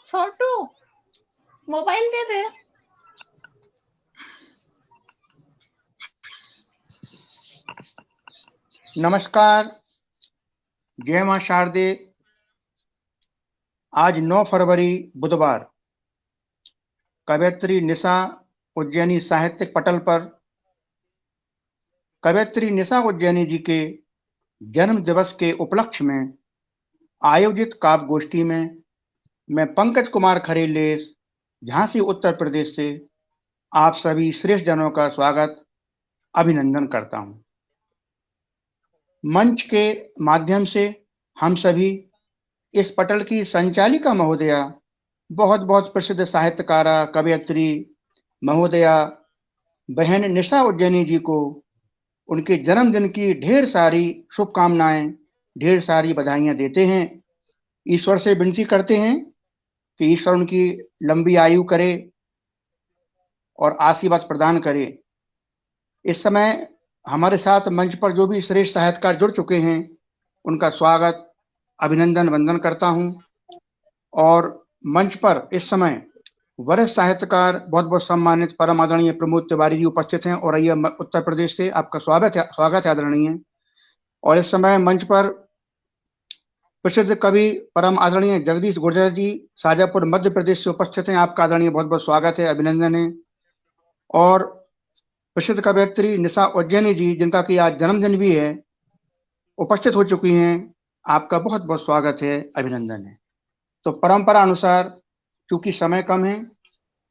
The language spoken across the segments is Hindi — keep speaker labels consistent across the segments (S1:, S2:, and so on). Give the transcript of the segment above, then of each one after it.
S1: छोटू मोबाइल दे दे।
S2: नमस्कार, जय मां शारदे। आज 9 फरवरी बुधवार, कवयित्री निशा उज्जैनी साहित्यिक पटल पर कवयित्री निशा उज्जैनी जी के जन्म दिवस के उपलक्ष्य में आयोजित काव्य गोष्ठी में मैं पंकज कुमार खरेलेस, झांसी उत्तर प्रदेश से आप सभी श्रेष्ठ जनों का स्वागत अभिनंदन करता हूं। मंच के माध्यम से हम सभी इस पटल की संचालिका महोदया, बहुत बहुत प्रसिद्ध साहित्यकारा कवयित्री महोदया बहन निशा उज्जैनी जी को उनके जन्मदिन की ढेर सारी शुभकामनाएं, ढेर सारी बधाइयां देते हैं। ईश्वर से विनती करते हैं कि ईश्वर उनकी लंबी आयु करे और आशीर्वाद प्रदान करे। इस समय हमारे साथ मंच पर जो भी श्रेष्ठ साहित्यकार जुड़ चुके हैं, उनका स्वागत अभिनंदन वंदन करता हूं। और मंच पर इस समय वरिष्ठ साहित्यकार बहुत बहुत सम्मानित परम आदरणीय प्रमोद तिवारी जी उपस्थित हैं और ये उत्तर प्रदेश से आपका स्वागत है आदरणीय। और इस समय मंच पर प्रसिद्ध कवि परम आदरणीय जगदीश गुर्जर जी शाजापुर मध्य प्रदेश से उपस्थित हैं। आपका आदरणीय बहुत बहुत स्वागत है, अभिनंदन है। और प्रसिद्ध कवयित्री निशा उज्जैनी जी, जिनका कि आज जन्मदिन भी है, उपस्थित हो चुकी हैं। आपका बहुत बहुत स्वागत है, अभिनंदन है। तो परंपरा अनुसार चूंकि समय कम है,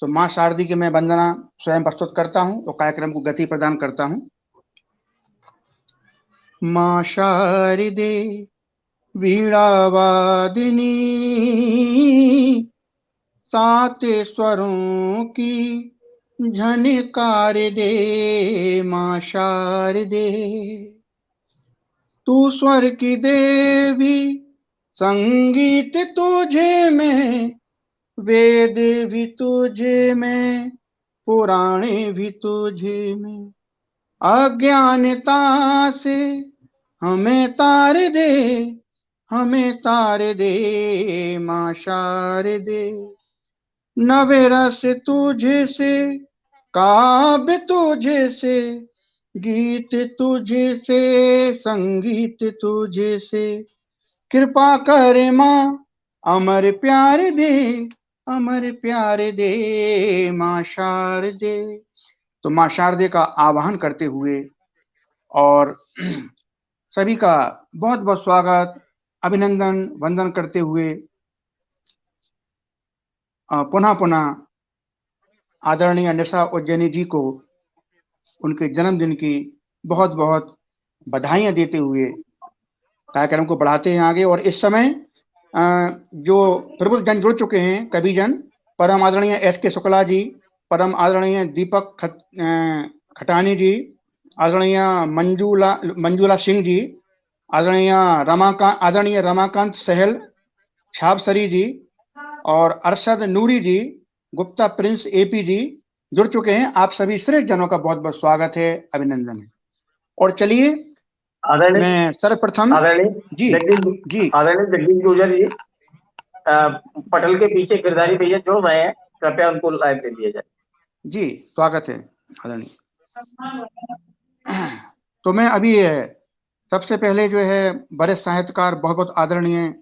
S2: तो मां शारदी की मैं वंदना स्वयं प्रस्तुत करता हूं और कार्यक्रम को गति प्रदान करता हूं। मां शारदे वीणावादिनी, सात स्वरों की झनकार दे। मां शारदे तू स्वर की देवी, संगीत तुझे में, वेद भी तुझे में, पुराणे भी तुझे में। अज्ञानता से हमें तार दे, हमें तार दे। मां शारदे नवे रस तुझे से, काव्य तुझे से, गीत तुझे से, संगीत तुझे से। कृपा कर मां अमर प्यार दे, अमर प्यार दे। मां शारदे। तो मां शारदे का आवाहन करते हुए और सभी का बहुत बहुत स्वागत अभिनंदन वंदन करते हुए पुनः पुनः आदरणीय निशा उज्जैनी जी को उनके जन्मदिन की बहुत बहुत बधाइयां देते हुए कार्यक्रम को बढ़ाते हैं आगे। और इस समय जो प्रबुद्ध जन जुड़ चुके हैं, कवि जन, परम आदरणीय एस.के. शुक्ला जी, परम आदरणीय दीपक खटानी जी, आदरणीय मंजूला सिंह जी, आदरणीय रमाकांत सहल छाबसरी जी और अरशद नूरी जी, गुप्ता प्रिंस एपी जी जुड़ चुके हैं। आप सभी श्रेष्ठ जनों का बहुत बहुत स्वागत है, अभिनंदन है। और चलिए मैं सर्वप्रथम जी
S3: आदरणीय जगदीश गुर्जर जी पटल के पीछे गिरधारी भैया जुड़ रहे हैं, कृपया उनको लाइव दे दिया जाए।
S2: जी स्वागत है आदरणीय। तो मैं अभी सबसे पहले जो है वरिष्ठ साहित्यकार बहुत बहुत आदरणीय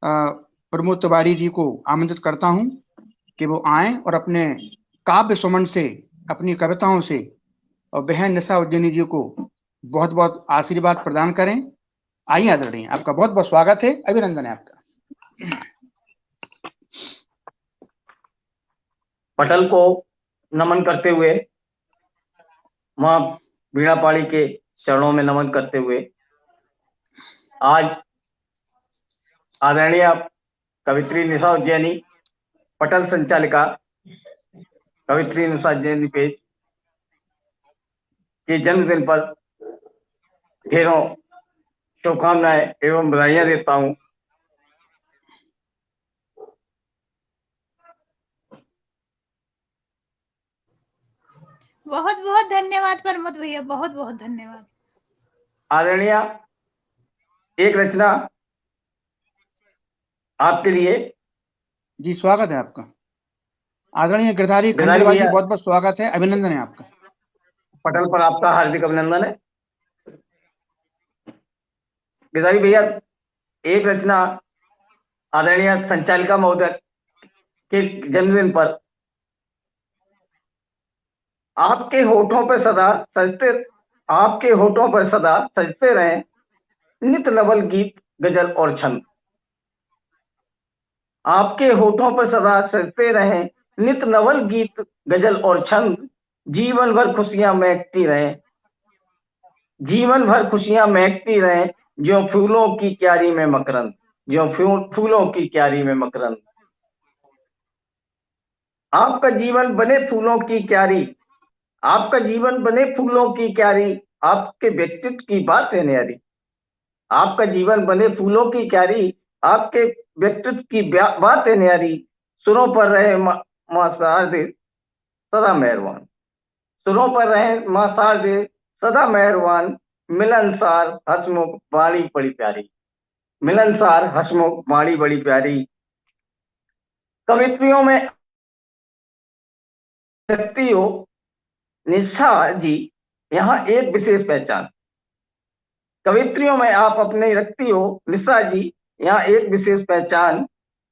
S2: प्रमोद तिवारी जी को आमंत्रित करता हूं कि वो आए और अपने काव्य सुमन से, अपनी कविताओं से और बहन निशा उज्जैनी जी को बहुत बहुत आशीर्वाद प्रदान करें। आइए आदरणीय, आपका बहुत बहुत स्वागत है, अभिनंदन है आपका।
S3: पटल को नमन करते हुए, मां वीणा पाणी के चरणों में नमन करते हुए, आज आदरणीय कवित्री निशा उज्जैनी, पटल संचालिका कवित्री निशा उज्जैनी पेज के जन्मदिन पर ढेरों शुभकामनाएं एवं बधाइयां देता हूं।
S1: बहुत बहुत धन्यवाद प्रमोद भैया, बहुत बहुत धन्यवाद।
S3: आदरणीय, एक रचना आपके लिए
S2: जी स्वागत है आपका। आदरणीय गिरधारी
S3: गिरधारी
S2: खंडेलवाल जी,
S3: भैया,
S2: बहुत बहुत स्वागत है, अभिनंदन है आपका।
S3: पटल पर आपका हार्दिक अभिनंदन है। गिरधारी भैया, एक रचना आदरणीय संचालिका महोदय के जन्मदिन पर आपके होठों पर सदा सजते आपके होठों पर सदा सजते रहे नित नवल गीत गजल और छंद। आपके होठों पर सदा सजते रहे नित नवल गीत गजल और छंद। जीवन भर खुशियां महकती रहे, जीवन भर खुशियां महकती रहे, जो फूलों की क्यारी में मकरंद, जो फूलों की क्यारी में मकरंद। आपका जीवन बने फूलों की क्यारी, आपका जीवन बने फूलों की क्यारी, आपके व्यक्तित्व की बात है न्यारी। आपका जीवन बने फूलों की क्यारी, आपके व्यक्तित्व की बात है न्यारी। सुरों पर रहे मां शारदे सदा मेहरबान, सुरों पर रहे मां शारदे सदा मेहरबान। मिलनसार हसमुख वाणी बड़ी प्यारी, मिलनसार हसमुख वाणी बड़ी प्यारी। कवित्रियों में शक्ति हो निष्ठा जी यहाँ एक विशेष पहचान, कवित्रियों में आप अपने रखती हो निशा जी यहाँ एक विशेष पहचान।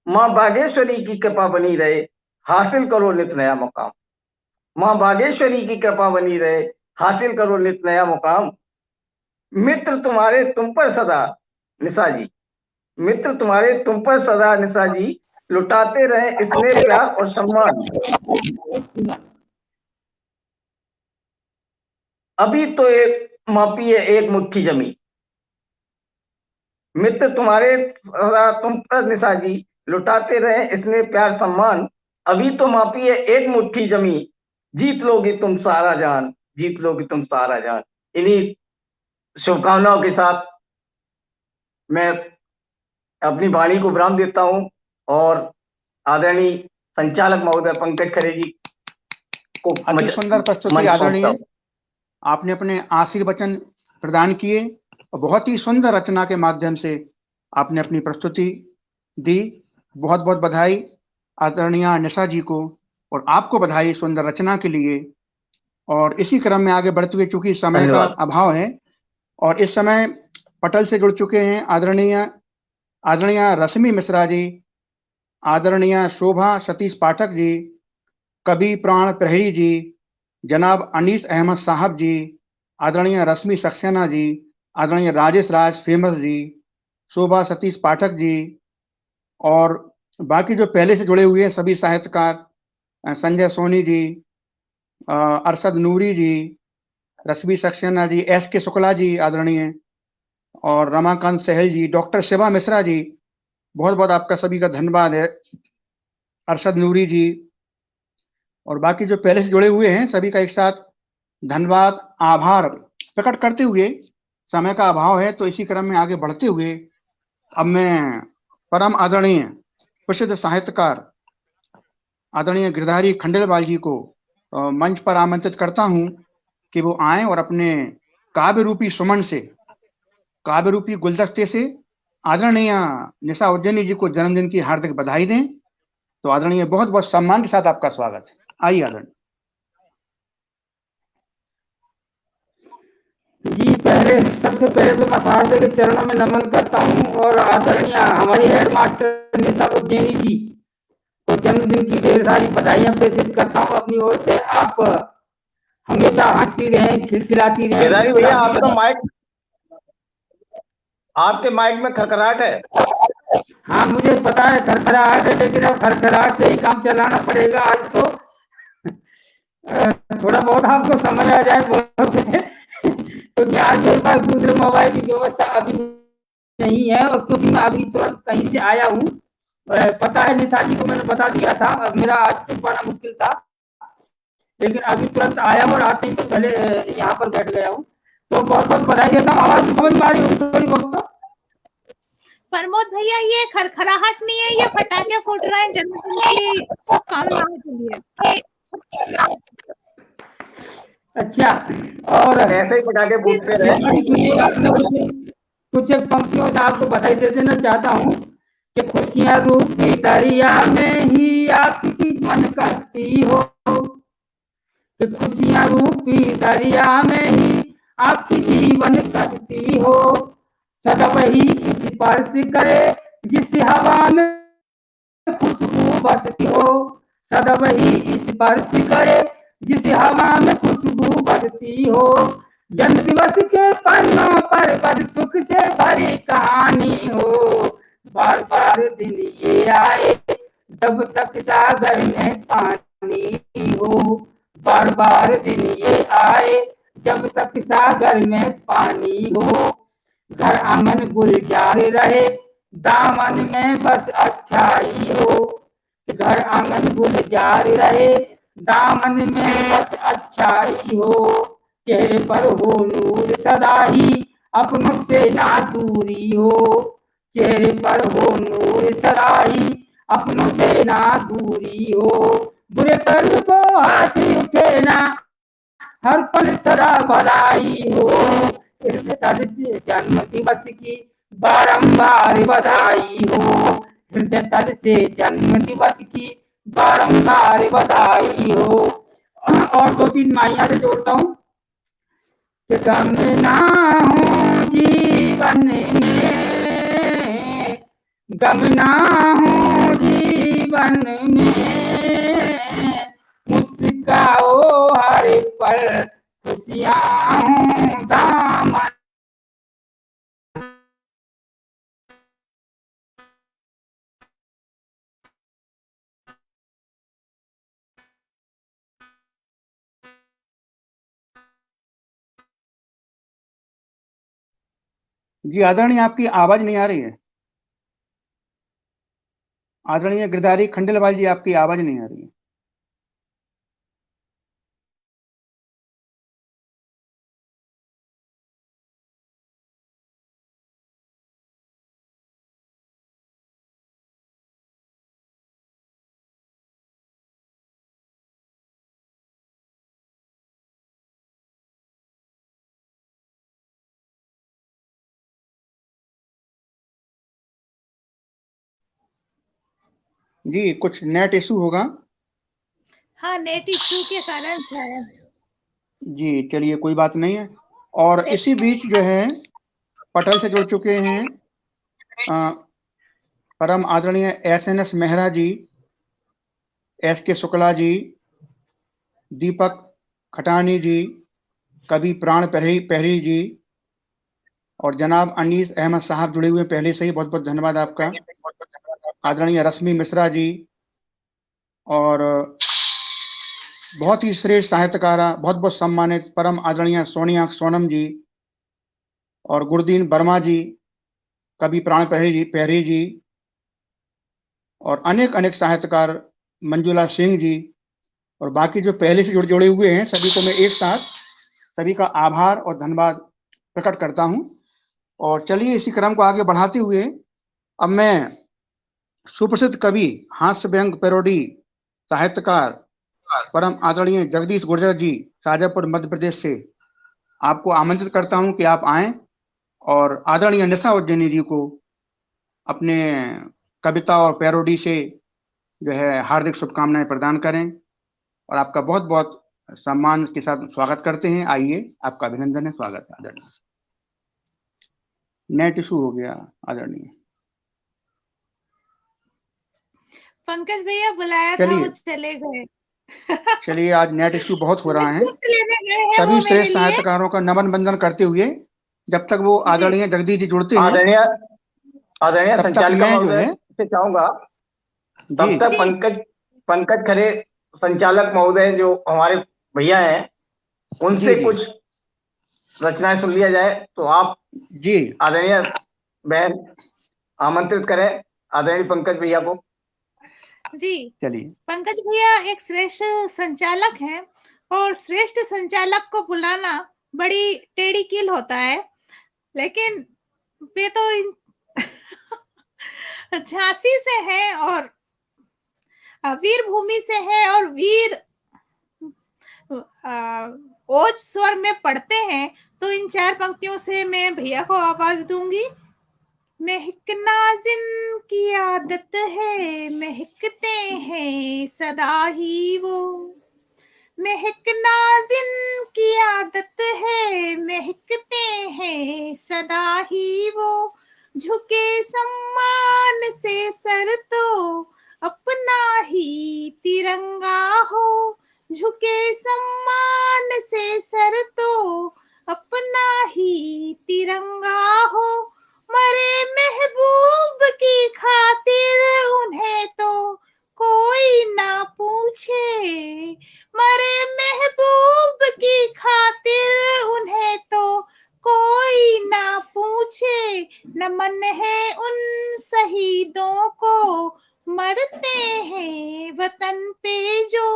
S3: माँ बागेश्वरी की कृपा बनी रहे, हासिल करो नित नया मुकाम। माँ बागेश्वरी की कृपा बनी रहे, हासिल करो नित नया मुकाम। मित्र तुम्हारे तुम पर सदा निशा जी, मित्र तुम्हारे तुम पर सदा निशा जी, लुटाते रहे स्नेह प्यार और सम्मान। अभी तो एक मापी है एक मुट्ठी जमी, मित्र तुम्हारे सदा तुम पर निशा जी, लुटाते रहे स्नेह प्यार सम्मान। अभी तो मापी है एक मुट्ठी जमी, जीत लोगी तुम सारा जान, जीत लोगी तुम सारा जान। इन्हीं शुभकामनाओं के साथ मैं अपनी वाणी को विराम देता हूं और आदरणीय संचालक महोदय पंकज खरे जी को
S2: अति सुंदर प्रस्तुति आदरणीय, आपने अपने आशीर्वचन प्रदान किए और बहुत ही सुंदर रचना के माध्यम से आपने अपनी प्रस्तुति दी। बहुत बहुत बधाई आदरणीय निशा जी को, और आपको बधाई सुंदर रचना के लिए। और इसी क्रम में आगे बढ़ते हुए, चूंकि समय का अभाव है और इस समय पटल से जुड़ चुके हैं आदरणीय रश्मि मिश्रा जी, आदरणीय शोभा सतीश पाठक जी, कवि प्राण प्रहरी जी, जनाब अनीस अहमद साहब जी, आदरणीय रश्मि सक्सेना जी, आदरणीय राजेश राज फेमस जी, शोभा सतीश पाठक जी, और बाकी जो पहले से जुड़े हुए हैं सभी साहित्यकार, संजय सोनी जी, अरशद नूरी जी, रश्मि सक्सेना जी, एस के शुक्ला जी आदरणीय, और रमाकांत सहल जी, डॉक्टर शिवा मिश्रा जी, बहुत बहुत आपका सभी का धन्यवाद है, अरशद नूरी जी, और बाकी जो पहले से जुड़े हुए हैं सभी का एक साथ धन्यवाद आभार प्रकट करते हुए, समय का अभाव है तो इसी क्रम में आगे बढ़ते हुए अब मैं परम आदरणीय प्रसिद्ध साहित्यकार आदरणीय गिरधारी खंडेलवाल जी को मंच पर आमंत्रित करता हूं कि वो आए और अपने काव्य रूपी सुमन से, काव्य रूपी गुलदस्ते से आदरणीय निशा उज्जैनी जी को जन्मदिन की हार्दिक बधाई दें। तो आदरणीय, बहुत बहुत सम्मान के साथ आपका स्वागत है। आइए आदरणीय
S4: जी। सबसे पहले तो मैं शारदे के चरणों में नमन करता हूँ और आदरणीय हमारी हेडमास्टर निशा उज्जैनी जी को जन्मदिन की ढेर सारी बधाइयां प्रेषित करता हूँ अपनी ओर से। आप हमेशा हंसती रहें, खिलखिलाती रहें।
S3: गिरधारी भैया, आपके माइक में खरखराहट है।
S4: हाँ मुझे पता है खरखराहट है, लेकिन अब खरखराहट से ही काम चलाना पड़ेगा आज तो। थोड़ा बहुत आपको समझ आ जाए क्योंकि आज मेरे पास दूसरे मोबाइल की व्यवस्था अभी नहीं है, और क्योंकि मैं अभी तुरंत कहीं से आया हूँ। पता है निशा जी को मैंने बता दिया था, मेरा आज तो बड़ा मुश्किल था, लेकिन अभी तुरंत आया और आते ही तो पहले यहाँ पर बैठ गया हूँ। तो बहुत बहुत बधाई देता हूँ। आवाज समझ में आ रही हो थोड़ी बहुत?
S1: प्रमोद भैया, ये खरखराहट नहीं है, ये पटाखे फूट रहे हैं जन्मदिन की शुभकामनाओं के लिए।
S4: अच्छा, और
S3: ऐसे ही पटाखे फूटते रहे।
S4: कुछ एक पंक्तियों से आपको बधाई दे देना चाहता हूँ कि खुशियां रूपी दरिया में ही आपकी मन कश्ती हो, कि खुशियां रूपी दरिया में ही आपकी जीवन कश्ती हो, सदा वही स्पर्श करे जिस हवा में खुशबू बसती हो, सदा वही स्पर्श करे जिस हवा में खुशबू बसती हो। जन्म दिवस के पन्नों पर बस सुख से भरी कहानी हो, बार बार दिन ये आए जब तक सागर में पानी हो, बार बार दिन ये आए जब तक सागर में पानी हो। घर आंगन गुलजार रहे दामन में बस अच्छाई हो, घर आंगन गुलजार रहे दामन में बस अच्छाई हो। चेहरे पर हो नूर सदा ही अपनों से ना दूरी हो, चेहरे पर हो नूर सदा ही अपनों से ना दूरी हो। बुरे कर्म को हाथ उठे ना हर पल सदा भलाई हो, हृदय से जन्म दिवस की बारंबार बधाई हो, हृदय तल से जन्म दिवस की बारंबार बधाई हो। और 2-3 माइया से जोड़ता हूँ कि गम ना हो जीवन में, गम ना हो जीवन में, मुस्काओ हर पल खुशियां हों दामन।
S2: जी आदरणीय, आपकी आवाज नहीं आ रही है। आदरणीय गिरधारी खंडेलवाल जी, आपकी आवाज नहीं आ रही है। जी कुछ नेट इशू होगा।
S1: हाँ, नेट इश्यू के कारण शायद।
S2: जी चलिए, कोई बात नहीं है। और इसी बीच जो है पटल से जुड़ चुके हैं परम आदरणीय SNS मेहरा जी, SK शुक्ला जी, दीपक खटानी जी, कवि प्राण पहरी जी और जनाब अनीस अहमद साहब जुड़े हुए पहले से ही, बहुत बहुत धन्यवाद आपका। आदरणीय रश्मि मिश्रा जी और बहुत ही श्रेष्ठ साहित्यकारा, बहुत बहुत सम्मानित परम आदरणीय सोनिया सोनम जी और गुरदीन वर्मा जी, कवि प्राण पहरी जी और अनेक अनेक साहित्यकार, मंजुला सिंह जी और बाकी जो पहले से जुड़े हुए हैं, सभी को मैं एक साथ सभी का आभार और धन्यवाद प्रकट करता हूं। और चलिए इसी क्रम को आगे बढ़ाते हुए अब मैं सुप्रसिद्ध कवि, हास्य व्यंग पैरोडी साहित्यकार परम आदरणीय जगदीश गुर्जर जी, शाजापुर मध्य प्रदेश से आपको आमंत्रित करता हूं कि आप आएं और आदरणीय निशा उज्जैनी जी को अपने कविता और पैरोडी से जो है हार्दिक शुभकामनाएं प्रदान करें और आपका बहुत बहुत सम्मान के साथ स्वागत करते हैं। आइए, आपका अभिनंदन है, स्वागत है आदरणीय। नेट इशू हो गया आदरणीय।
S1: पंकज भैया बुलाया था, वो चले गए।
S2: चलिए, आज नेट इशू बहुत हो रहा है।
S1: गिफ्ट लेने गए हैं
S2: सभी
S1: वो मेरे
S2: श्रेष्ठ
S1: लिए।
S2: साहित्यकारों का नमन बंदन करते हुए, जब तक वो आदरणीय जगदीश जी जुड़ते हैं,
S3: आदरणीय
S2: तब तक
S3: संचालक
S2: मैं जो
S3: महोदय
S2: है
S3: से चाहूंगा तब
S2: जी
S3: तक पंकज खरे संचालक महोदय जो हमारे भैया हैं, उनसे
S2: जी
S3: कुछ रचनाएं सुन लिया जाए। तो आप
S2: जी
S3: आदरणीय बहन आमंत्रित करें आदरणीय पंकज भैया को।
S1: जी
S2: चलिए।
S1: पंकज भैया एक श्रेष्ठ संचालक हैं और श्रेष्ठ संचालक को बुलाना बड़ी टेढ़ी कील होता है, लेकिन वे तो झांसी से हैं और वीर भूमि से है और वीर ओज स्वर में पढ़ते हैं। तो इन 4 पंक्तियों से मैं भैया को आवाज दूंगी। महकना जिनकी आदत है, महकते हैं सदा ही वो। महकना जिनकी आदत है, महकते हैं सदा ही वो। झुके सम्मान से सर तो अपना ही तिरंगा हो। झुके सम्मान से सर तो अपना ही तिरंगा हो। मरे महबूब की खातिर उन्हें तो कोई ना पूछे। मरे महबूब की खातिर उन्हें तो कोई ना पूछे। नमन है उन शहीदों को मरते हैं वतन पे जो।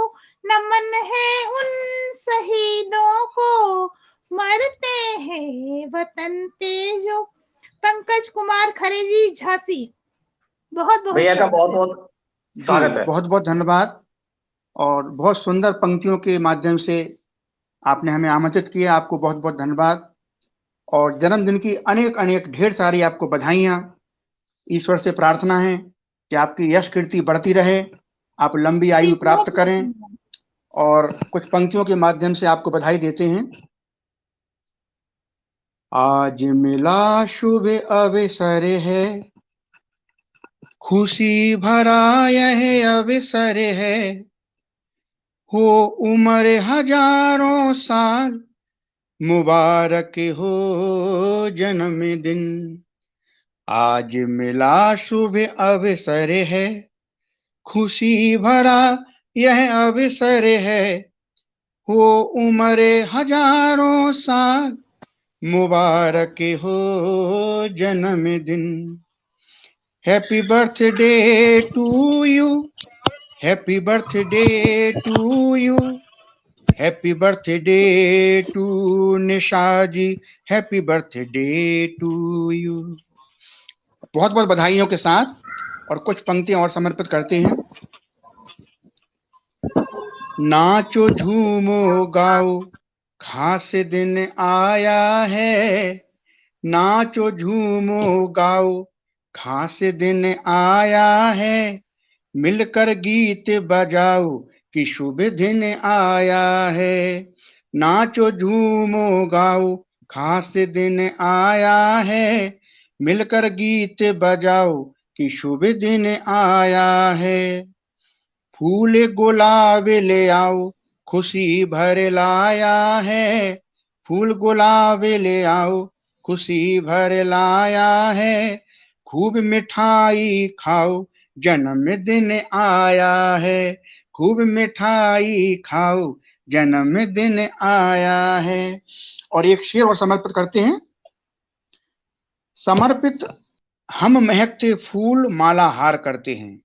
S1: नमन है उन शहीदों को मरते हैं वतन पे जो। पंकज कुमार खरे जी, झांसी। बहुत बहुत
S3: भैया का बहुत
S1: स्वागत है।
S3: बहुत स्वागत है।
S2: बहुत बहुत धन्यवाद। और बहुत सुंदर पंक्तियों के माध्यम से आपने हमें आमंत्रित किया, आपको बहुत बहुत धन्यवाद। और जन्मदिन की अनेक अनेक ढेर सारी आपको बधाइयाँ। ईश्वर से प्रार्थना है कि आपकी यश कीर्ति बढ़ती रहे, आप लंबी
S1: जी,
S2: आयु
S1: बहुत
S2: प्राप्त
S1: बहुत
S2: करें।
S1: धन्यवाद।
S2: और कुछ पंक्तियों के माध्यम से आपको बधाई देते हैं। आज मिला शुभ अवसर है, खुशी भरा यह अवसर है। हो उम्र हजारों साल, मुबारक हो जन्मदिन। आज मिला शुभ अवसर है, खुशी भरा यह अवसर है। हो उम्र हजारों साल, मुबारक हो जन्मदिन। Happy birthday to you, happy birthday to you, happy birthday to Nisha ji, happy birthday to you. बहुत बहुत बधाइयों के साथ और कुछ पंक्तियां और समर्पित करते हैं। नाचो झूमो गाओ, खास दिन आया है। नाचो झूमो गाओ, खास दिन आया है। मिलकर गीत बजाओ कि शुभ दिन आया है। नाचो झूमो गाओ, खास दिन आया है। मिलकर गीत बजाओ कि शुभ दिन आया है। फूल गुलाब ले आओ, खुशी भर लाया है। फूल गुलाब ले आओ, खुशी भर लाया है। खूब मिठाई खाओ, जन्मदिन आया है। खूब मिठाई खाओ, जन्मदिन आया है। और एक शेर और समर्पित करते हैं। समर्पित हम महकते फूल माला हार करते हैं।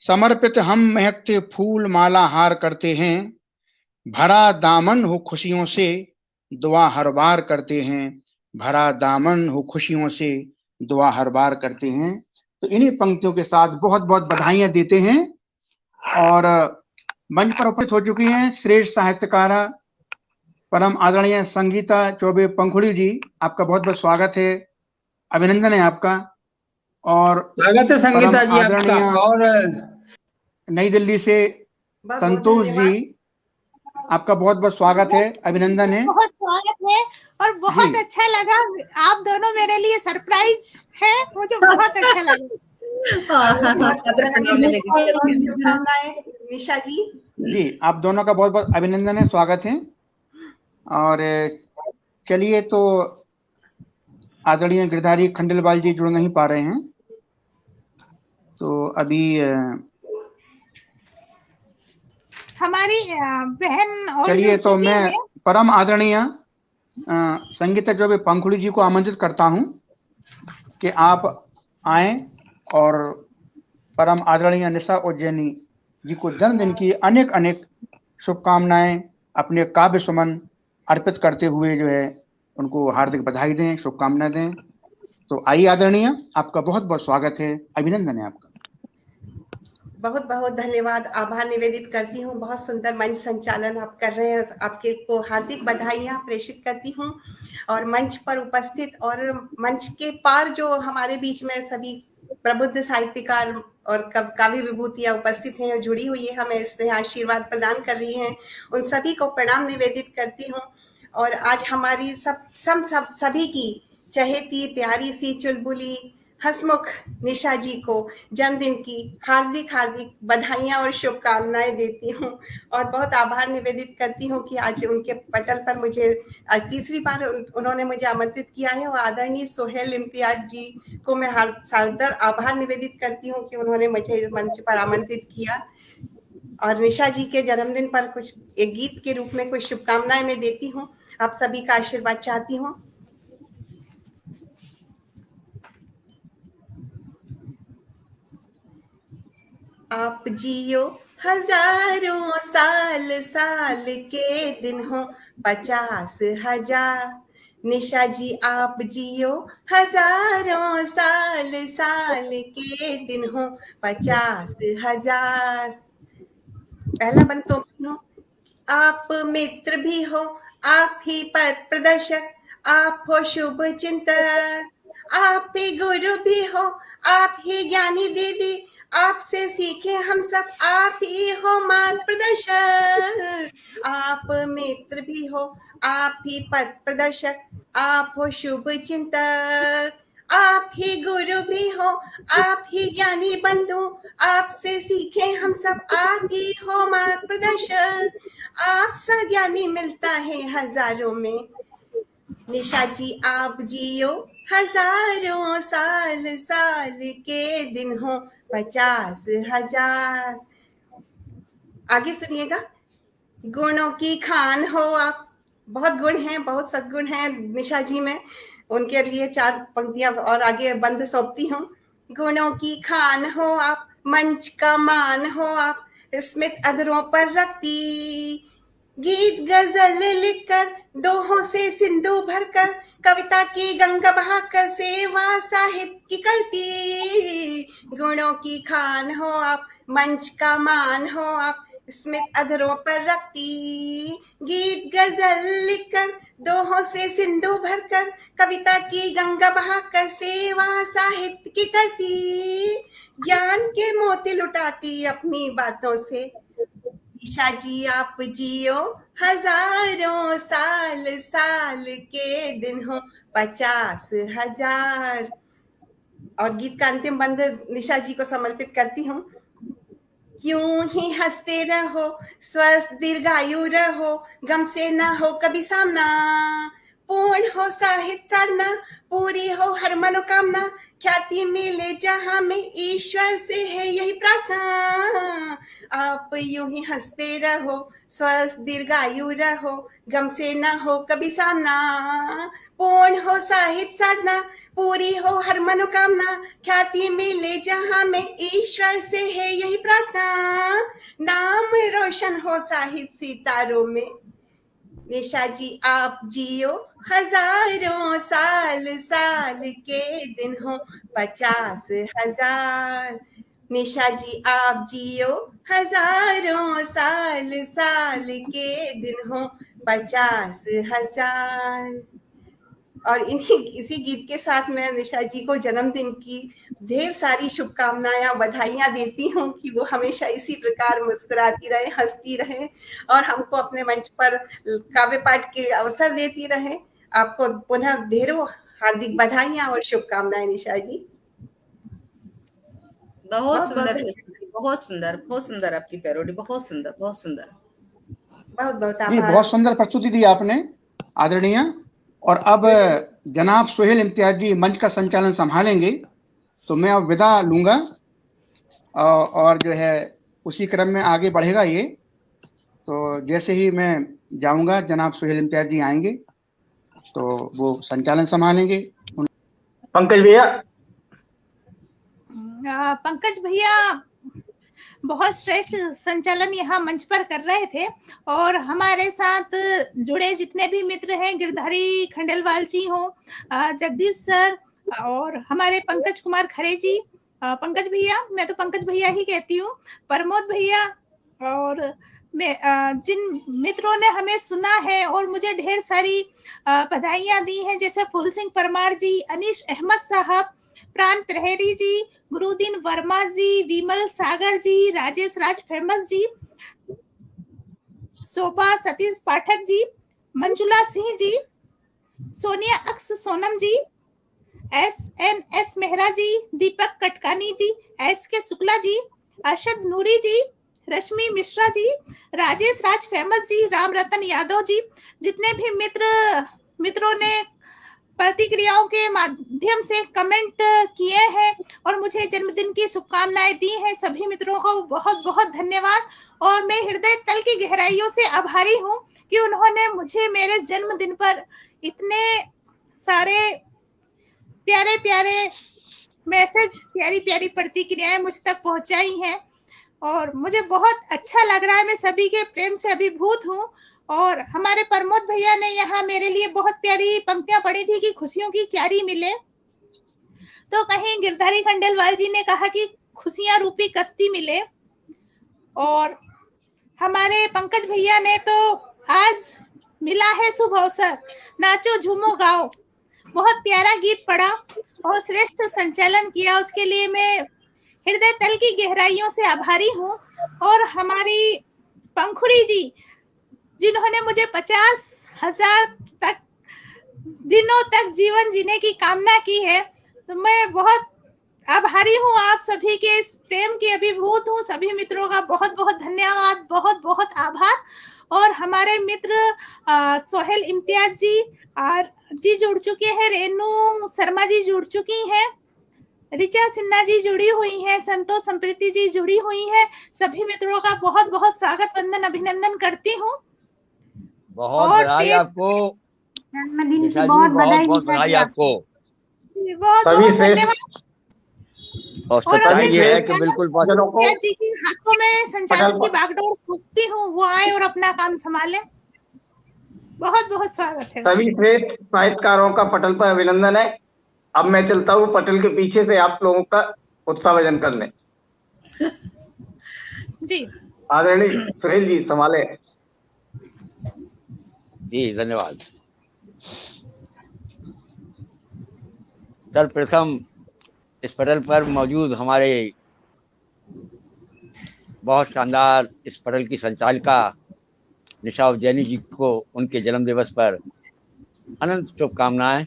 S2: समर्पित हम महकते फूल माला हार करते हैं। भरा दामन हो खुशियों से, दुआ हर बार करते हैं। भरा दामन हो खुशियों से, दुआ हर बार करते हैं। तो इन्हीं पंक्तियों के साथ बहुत बहुत बधाइयां देते हैं। और मंच पर उपस्थित हो चुकी हैं श्रेष्ठ साहित्यकारा परम आदरणीय संगीता चौबे पंखुड़ी जी, आपका बहुत बहुत स्वागत है, अभिनंदन है आपका। और
S4: स्वागत है संगीता जी आपका।
S2: आदरणीय
S4: और
S2: नई दिल्ली से संतोष जी, आपका बहुत बहुत स्वागत है, अभिनंदन है।
S1: बहुत स्वागत है और बहुत अच्छा लगा। आप दोनों मेरे लिए सरप्राइज है, मुझे बहुत अच्छा लगा।
S5: निशा जी,
S2: आप दोनों का बहुत बहुत अभिनंदन है, स्वागत है। और चलिए, तो आदरणीय गिरधारी खंडेलवाल जी जुड़ नहीं पा रहे हैं, तो अभी
S1: हमारी बहन और
S2: चलिए, तो मैं परम आदरणीय संगीता चौबे पंखुड़ी जी को आमंत्रित करता हूं कि आप आए और परम आदरणीय निशा उज्जैनी जी को जन्मदिन की अनेक अनेक शुभकामनाएं अपने काव्य सुमन अर्पित करते हुए जो है उनको हार्दिक बधाई दें, शुभकामनाएं दें। तो आइए आदरणीय, आपका बहुत बहुत स्वागत है, अभिनंदन है आपका।
S5: बहुत बहुत धन्यवाद, आभार निवेदित करती हूँ। बहुत सुंदर मंच संचालन आप कर रहे हैं, आपके को हार्दिक बधाइयाँ प्रेषित करती हूँ। और मंच पर उपस्थित और मंच के पार जो हमारे बीच में सभी प्रबुद्ध साहित्यकार और काव्य विभूतियाँ उपस्थित हैं और जुड़ी हुई है, हमें इससे आशीर्वाद प्रदान कर रही हैं, उन सभी को प्रणाम निवेदित करती हूँ। और आज हमारी सभी की चहेती प्यारी सी चुलबुली हंसमुख निशा जी को जन्मदिन की हार्दिक हार्दिक बधाइयां और शुभकामनाएं देती हूँ। और बहुत आभार निवेदित करती हूँ कि आज उनके पटल पर मुझे आज तीसरी बार उन्होंने मुझे आमंत्रित किया है। और आदरणीय सोहेल इम्तियाज जी को मैं सादर आभार निवेदित करती हूँ कि उन्होंने मुझे मंच पर आमंत्रित किया। और निशा जी के जन्मदिन पर कुछ एक गीत के रूप में कुछ शुभकामनाएं मैं देती हूँ, आप सभी का आशीर्वाद चाहती हूँ। आप जियो हजारों साल, साल के दिन हो 50,000। निशा जी आप जियो हजारों साल, साल के दिन हो 50,000। पहला बंद सौंपती हूँ। आप मित्र भी हो, आप ही पथ प्रदर्शक, आप हो शुभ चिंतक, आप ही गुरु भी हो, आप ही ज्ञानी दीदी, आपसे सीखे हम सब, आप ही हो मार्ग प्रदर्शक। आप मित्र भी हो, आप ही पथ प्रदर्शक, आप हो शुभ चिंतक, आप ही गुरु भी हो, आप ही ज्ञानी बंधु, आपसे सीखे हम सब, आप ही हो मार्ग प्रदर्शक। आपसा ज्ञानी मिलता है हजारों में। निशा जी आप जियो हजारों साल, साल के दिन हो 50,000। आगे सुनिएगा। गुणों की खान हो आप, बहुत गुण हैं, बहुत सद्गुण हैं निशा जी में, उनके लिए 4 पंक्तियां और आगे बंद सौंपती हूँ। गुणों की खान हो आप, मंच का मान हो आप, स्मित अधरों पर रखती, गीत गजल लिखकर दोहों से सिंधु भरकर, कविता की गंगा बहाकर सेवा साहित्य की करती। गुणों की खान हो आप, मंच का मान हो आप, स्मित अधरों पर रखती, गीत गजल लिखकर दोहों से सिंधु भरकर, कविता की गंगा बहाकर सेवा साहित्य की करती, ज्ञान के मोती लुटाती अपनी बातों से। निशा जी आप जियो हजारों साल, साल के दिन हो 50,000। और गीत का अंतिम बंद निशा जी को समर्पित करती हूँ। यूं ही हंसते रहो, स्वस्थ दीर्घायु रहो, गम से ना हो कभी सामना, पूर्ण हो साहित्य साधना, पूरी हो हर मनोकामना, ख्याति मिले जहां में ईश्वर से है यही प्रार्थना। आप यूं ही हंसते रहो, स्वस्थ दीर्घायु रहो, गम से ना हो कभी सामना, पूर्ण हो साहित्य साधना, पूरी हो हर मनोकामना, ख्याति मिले जहां में ईश्वर से है यही प्रार्थना, नाम रोशन हो साहित्य सितारों में। निशा जी आप जियो हजारों साल, साल के दिन हो 50,000। निशा जी आप जियो हजारों साल, साल के दिन हो 50,000। और इसी गीत के साथ मैं निशा जी को जन्मदिन की ढेर सारी शुभकामनाएं, बधाइयां देती हूँ कि वो हमेशा इसी प्रकार मुस्कुराती रहे, हंसती रहे और हमको अपने मंच पर काव्य पाठ के अवसर देती रहे। आपको पुनः ढेरों हार्दिक बधाइयां और शुभकामनाएं निशा जी।
S6: बहुत सुंदर, बहुत सुंदर, बहुत सुंदर आपकी पैरोडी, बहुत सुंदर, बहुत सुंदर,
S5: बहुत बहुत
S2: जी,
S5: आभार।
S2: बहुत सुंदर प्रस्तुति दी आपने आदरणीय। और अब जनाब सोहेल इम्तियाज जी मंच का संचालन संभालेंगे, तो मैं अब विदा लूंगा और जो है उसी क्रम में आगे बढ़ेगा ये। तो जैसे ही मैं जाऊंगा जनाब सोहेल इम्तियाज जी आएंगे तो वो संचालन संभालेंगे।
S3: पंकज भैया,
S1: पंकज भैया बहुत श्रेष्ठ संचालन यहाँ मंच पर कर रहे थे और हमारे साथ जुड़े जितने भी मित्र हैं, गिरधारी खंडेलवाल जी हो, जगदीश सर और हमारे पंकज कुमार खरे जी, पंकज भैया, मैं तो पंकज भैया ही कहती हूँ, प्रमोद भैया, और जिन मित्रों ने हमें सुना है और मुझे ढेर सारी बधाइयां दी हैं, जैसे फूल सिंह परमार जी, अनीश अहमद साहब, प्राण त्रहेरी जी, गुरुदीन वर्मा जी, विमल सागर जी, राजेश राज फेमस जी, शोभा सतीश पाठक जी, मंजुला सिंह जी, सोनिया अक्स सोनम जी, SNS मेहरा जी, दीपक कटकानी जी, SK शुक्ला जी, अरशद नूरी जी, रश्मि मिश्रा जी, राजेश राज फेमस जी, राम रतन यादव जी, जितने भी मित्रों ने प्रतिक्रियाओं के माध्यम से कमेंट किए हैं और मुझे जन्मदिन की शुभकामनाएं दी हैं, सभी मित्रों को बहुत बहुत धन्यवाद। और मैं हृदय तल की गहराइयों से आभारी हूँ कि उन्होंने मुझे मेरे जन्मदिन पर इतने सारे प्यारे प्यारे मैसेज, प्यारी प्यारी प्रतिक्रियाएं मुझ तक पहुंचाई हैं और मुझे बहुत अच्छा लग रहा है। मैं सभी के प्रेम से अभिभूत हूँ। और हमारे प्रमोद भैया ने यहाँ मेरे लिए बहुत प्यारी पंक्तियां पढ़ी थी कि खुशियों की क्यारी मिले, तो कहीं गिरधारी खंडेलवाल जी ने कहा कि खुशियां रूपी कश्ती मिले। और हमारे पंकज भैया ने तो आज मिला है शुभ अवसर, नाचो झूमो गाओ, बहुत प्यारा गीत पढ़ा और श्रेष्ठ संचालन किया, उसके लिए मैं हृदय तल की गहराइयों से आभारी हूँ। और हमारी पंखुड़ी जी, जिन्होंने मुझे 50,000 तक दिनों तक जीवन जीने की कामना की है, तो मैं बहुत आभारी हूँ, आप सभी के इस प्रेम की अभिभूत हूँ। सभी मित्रों का बहुत बहुत धन्यवाद, बहुत बहुत आभार। और हमारे मित्र सोहेल इम्तियाज जी जुड़ चुके हैं, रेनू शर्मा जी जुड़ चुकी हैं, रिचा सिन्हा जी जुड़ी हुई हैं, संतोष संप्रीति जी जुड़ी हुई हैं। सभी मित्रों का बहुत बहुत स्वागत, वंदन, अभिनंदन करती हूँ।
S7: बहुत
S1: और
S7: बधाई
S1: पेज
S7: आपको
S8: जन्मदिन की
S7: निशा जी,
S8: बहुत
S7: बहुत
S8: बधाई
S7: बहुत
S8: निशा
S7: बधाई
S8: जी
S7: आपको।
S1: बहुत
S3: सभी
S1: बहुत
S3: श्रेष्ठ
S1: धन्यवाद।
S7: और
S1: और
S7: सच्चाई
S1: अपने
S7: ये है कि
S1: संचालक
S7: बिल्कुल
S3: बच्चों को
S1: जी के हाथों में संचालन
S3: पटल
S1: की
S3: पर
S1: बागडोर सौंपती हूँ, वो आए और अपना काम संभाले। बहुत बहुत स्वागत है।
S3: सभी श्रेष्ठ साहित्यकारों का पटल पर अभिनंदन है। अब मैं चलता हूँ पटल के पीछे से आप लोगों का उत्साहवर्धन करने।
S1: जी
S3: आदरणीय सुहेल जी संभाले।
S7: जी, धन्यवाद। सर्वप्रथम इस पटल पर मौजूद हमारे बहुत शानदार इस पटल की संचालिका निशा उज्जैनी जी को उनके जन्म दिवस पर अनंत शुभकामनाएं।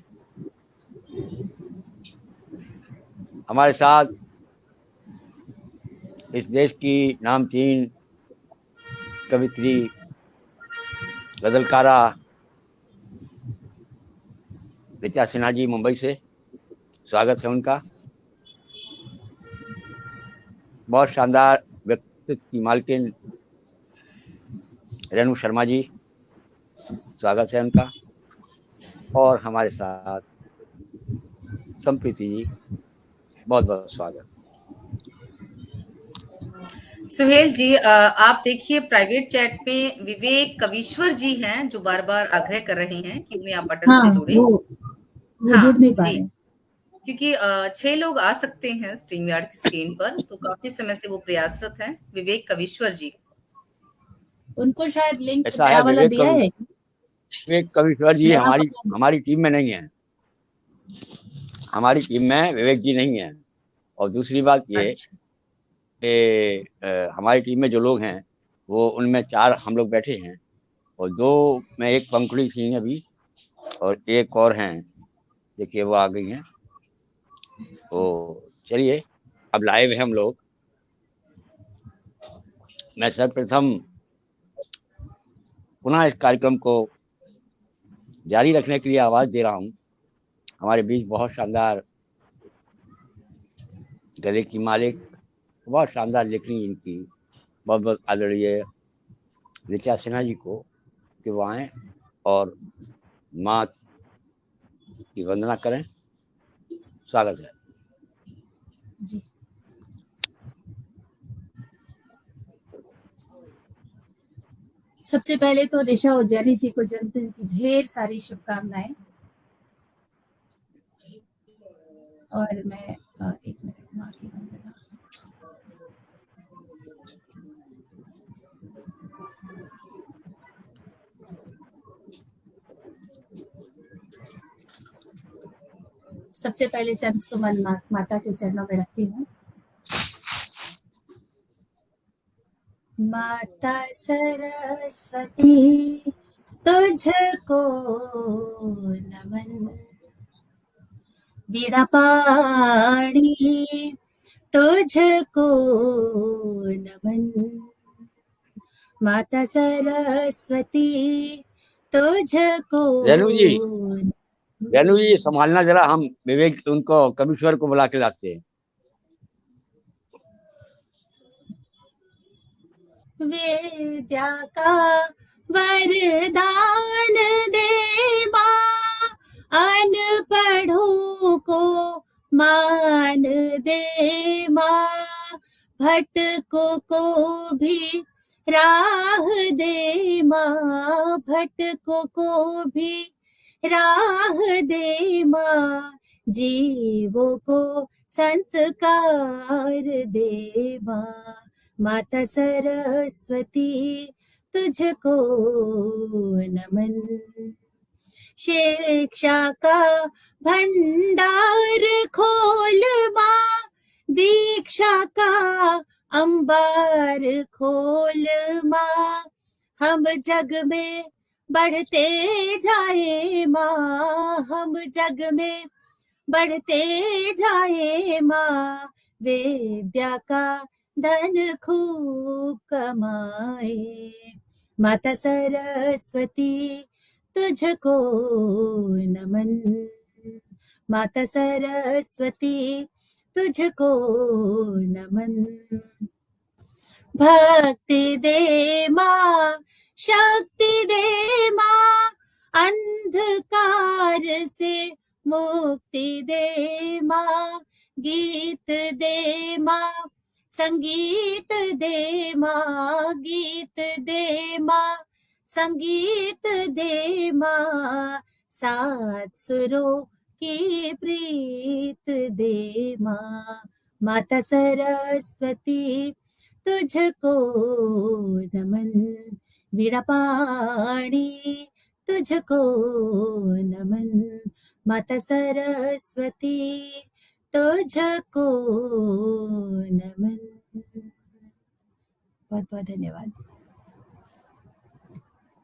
S7: हमारे साथ इस देश की नामचीन कवित्री, गजलकारा रिचा सिन्हा जी मुंबई से, स्वागत है उनका। बहुत शानदार व्यक्तित्व की मालकिन रेणु शर्मा जी, स्वागत है उनका। और हमारे साथ संप्रीति जी, बहुत बहुत स्वागत।
S6: सुहेल जी, आप देखिए प्राइवेट चैट में विवेक कविश्वर जी हैं जो बार बार आग्रह कर रहे हैं कि उन्हें आप पटल से जुड़े।
S8: वो जुड़ नहीं पा
S6: जी,
S8: रहे,
S6: क्योंकि 6 लोग आ सकते हैं स्ट्रीम यार्ड की स्क्रीन पर, तो काफी समय से वो प्रयासरत हैं। विवेक कविश्वर जी,
S8: उनको शायद लिंक
S7: ऐसा है,
S8: नया वाला दिया है।
S7: विवेक कविश्वर जी
S8: नया
S7: हमारी टीम में नहीं है, हमारी टीम में विवेक जी नहीं है। और दूसरी बात ये
S6: अच्छा,
S7: कि हमारी टीम में जो लोग हैं वो उनमें 4 हम लोग बैठे हैं और 2 में एक पंखुड़ी थी अभी और एक और हैं, देखिए वो आ गई हैं। तो चलिए अब लाइव है हम लोग। मैं सर्वप्रथम पुनः इस कार्यक्रम को जारी रखने के लिए आवाज दे रहा हूँ। हमारे बीच बहुत शानदार गले की मालिक, बहुत शानदार लेखनी इनकी, बहुत बहुत आदरणीय रिचा सिन्हा जी को कि वो आए और माँ की वंदना करें। स्वागत है
S8: जी। सबसे पहले तो निशा उज्जैनी जी को जन्मदिन की ढेर सारी शुभकामनाएं। और मैं एक मिनट माँ की वंदना सबसे पहले चंद सुमन माता के चरणों में रखती हूँ। माता सरस्वती तुझको नमन, वीणा पाणी तुझको नमन, माता सरस्वती तुझको
S7: रेणु जी संभालना जरा, हम विवेक उनको कविश्वर को बुला के लाते हैं।
S8: विद्या का वरदान दे माँ, अनपढ़ों को मान दे माँ, भटकों को भी राह दे माँ, भटकों को भी राह दे माँ, जीवों को संस्कार दे माँ, माता सरस्वती तुझको नमन, शिक्षा का भंडार खोल माँ, दीक्षा का अंबार खोल माँ, हम जग में बढ़ते जाए माँ, हम जग में बढ़ते जाए माँ, विद्या का धन खूब कमाए, माता सरस्वती तुझको नमन, माता सरस्वती तुझको नमन, भक्ति दे माँ, शक्ति दे माँ, अंधकार से मुक्ति दे माँ, गीत दे माँ, संगीत दे माँ, गीत दे माँ, संगीत दे माँ, सात सुरों की प्रीत दे माँ, माता सरस्वती तुझको नमन, वीणा पाणी तुझको नमन, माता सरस्वती तुझको नमन। बहुत बहुत धन्यवाद।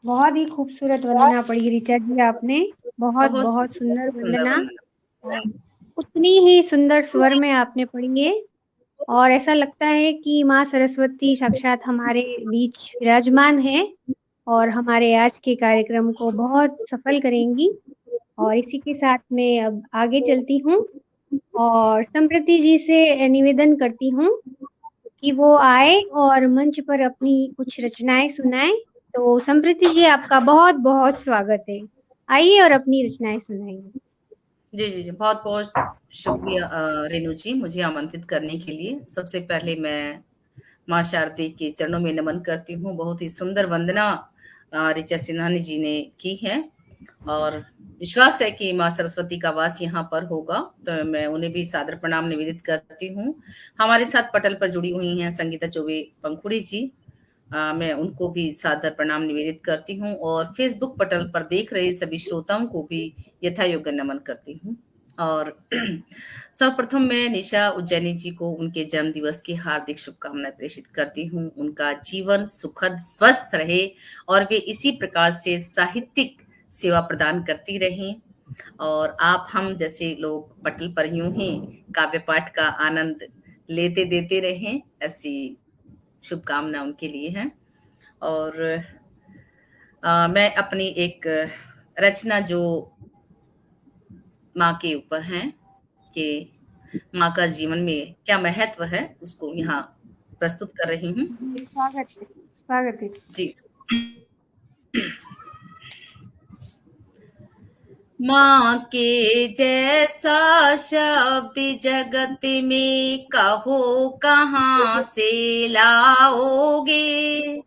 S9: बहुत ही खूबसूरत वंदना पढ़ी ऋचा जी आपने, बहुत बहुत सुंदर वंदना, उतनी ही सुंदर स्वर में आपने पढ़ी है और ऐसा लगता है कि माँ सरस्वती साक्षात हमारे बीच विराजमान है और हमारे आज के कार्यक्रम को बहुत सफल करेंगी। और इसी के साथ मैं अब आगे चलती हूँ और समृद्धि जी से निवेदन करती हूँ कि वो आए और मंच पर अपनी कुछ रचनाएं सुनाएं। तो समृद्धि जी आपका बहुत बहुत स्वागत है, आइए और अपनी रचनाएं सुनाइए।
S6: जी बहुत बहुत शुक्रिया रेणु जी, मुझे आमंत्रित करने के लिए। सबसे पहले मैं माँ शारदे के चरणों में नमन करती हूँ। बहुत ही सुंदर वंदना ऋचा सिन्हानी जी ने की है और विश्वास है कि माँ सरस्वती का वास यहाँ पर होगा, तो मैं उन्हें भी सादर प्रणाम निवेदित करती हूँ। हमारे साथ पटल पर जुड़ी हुई हैं संगीता चौबे पंखुड़ी जी, मैं उनको भी सादर प्रणाम निवेदित करती हूँ और फेसबुक पटल पर देख रहे सभी श्रोताओं को भी यथा योग्य नमन करती हूँ। और सर्वप्रथम मैं निशा उज्जैनी जी को उनके जन्म दिवस की हार्दिक शुभकामनाएं प्रेषित करती हूँ। उनका जीवन सुखद स्वस्थ रहे और वे इसी प्रकार से साहित्यिक सेवा प्रदान करती रहें और आप हम जैसे लोग पटल पर यूं ही काव्य पाठ का आनंद लेते देते रहें, ऐसी शुभकामना उनके लिए है। और मैं अपनी एक रचना जो माँ के ऊपर है कि माँ का जीवन में क्या महत्व है, उसको यहाँ प्रस्तुत कर रही हूँ।
S9: स्वागत है
S6: जी। माँ के जैसा शब्द जगत में कहो कहाँ से लाओगे,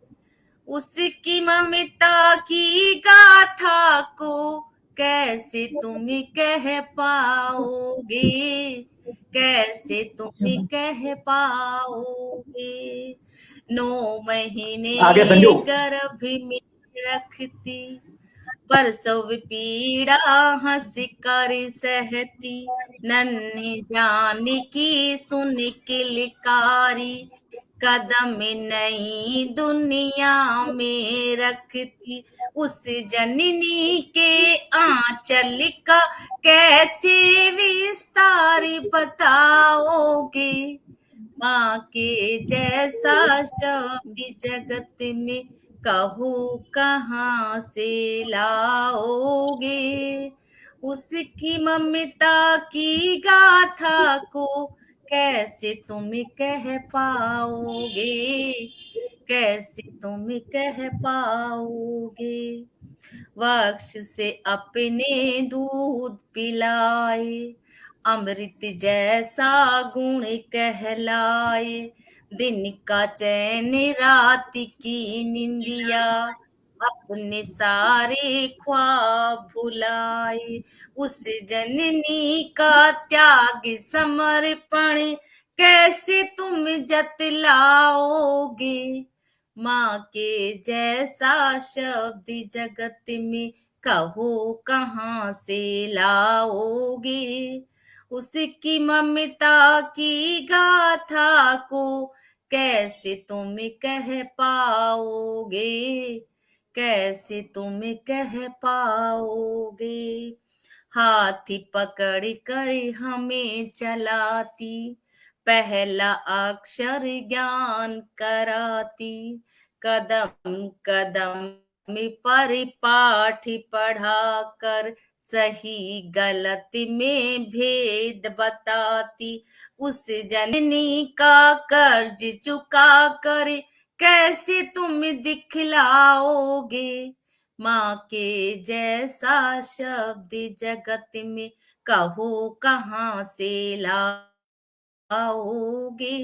S6: उसकी ममता की गाथा को कैसे तुम कह पाओगे, कैसे तुम कह पाओगे। 9 महीने गर्भ में रखती परसव पीड़ा हंस कर सहती, नन्ही जानकी सुन किलकारी, कदम नई दुनिया में रखती, उस जननी के आंचल का कैसे विस्तार बताओगे। माँ के जैसा शब्द जगत में कहो कहाँ से लाओगे। उसकी ममता की गाथा को कैसे तुम कह पाओगे, कैसे तुम कह पाओगे। वक्ष से अपने दूध पिलाए, अमृत जैसा गुण कहलाए, दिन का चैन रात की निंदिया, अपने सारे ख्वाब भुलाए। उस जननी का त्याग समर्पण कैसे तुम जतलाओगे। माँ के जैसा शब्द जगत में कहो कहाँ से लाओगे। उसकी ममता की गाथा को कैसे तुम कह पाओगे, कैसे तुम कह पाओगे। हाथी पकड़ कर हमें चलाती, पहला अक्षर ज्ञान कराती, कदम कदम में परिपाठ पढ़ा कर सही गलत में भेद बताती। उस जननी का कर्ज चुका कर कैसे तुम दिखलाओगे। माँ के जैसा शब्द जगत में कहो कहाँ से लाओगे।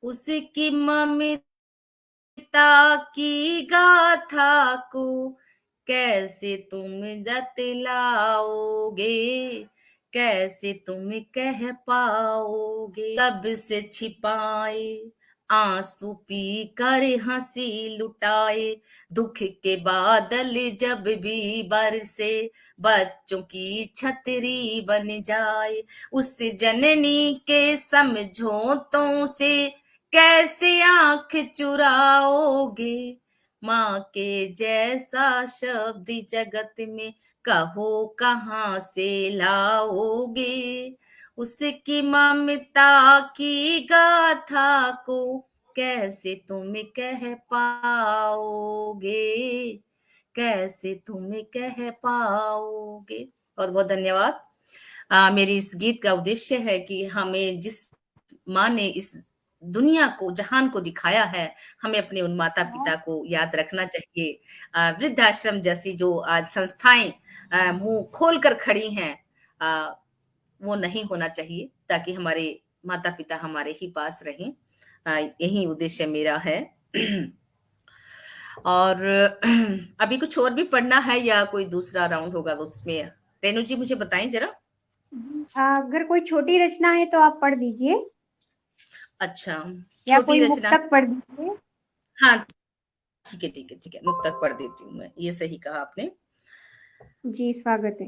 S6: उसकी ममता की गाथा को कैसे तुम जतलाओगे, कैसे तुम कह पाओगे। कब से छिपाए आंसू पी कर हंसी लुटाए, दुख के बादल जब भी बरसे बच्चों की छतरी बन जाए। उस जननी के समझौतों से कैसे आंख चुराओगे। माँ के जैसा शब्द जगत में कहो कहाँ से लाओगे। उसकी ममता की गाथा को कैसे तुम कह पाओगे, कैसे तुम कह पाओगे। बहुत बहुत धन्यवाद। मेरी इस गीत का उद्देश्य है कि हमें जिस माँ ने इस दुनिया को, जहान को दिखाया है, हमें अपने उन माता पिता को याद रखना चाहिए। वृद्धाश्रम जैसी जो आज संस्थाएं मुंह खोल कर खड़ी हैं, वो नहीं होना चाहिए, ताकि हमारे माता पिता हमारे ही पास रहें। यही उद्देश्य मेरा है। और अभी कुछ और भी पढ़ना है या कोई दूसरा राउंड होगा उसमें? रेणु जी मुझे बताएं जरा।
S9: अगर कोई छोटी रचना है तो आप पढ़ दीजिए।
S6: अच्छा,
S9: या
S6: छोटी
S9: कोई
S6: रचना।
S9: मुक्तक पढ़ दीजिए।
S6: हाँ ठीक है ठीक है ठीक है, मुक्तक पढ़ देती हूँ मैं। ये सही कहा आपने।
S9: जी स्वागत है।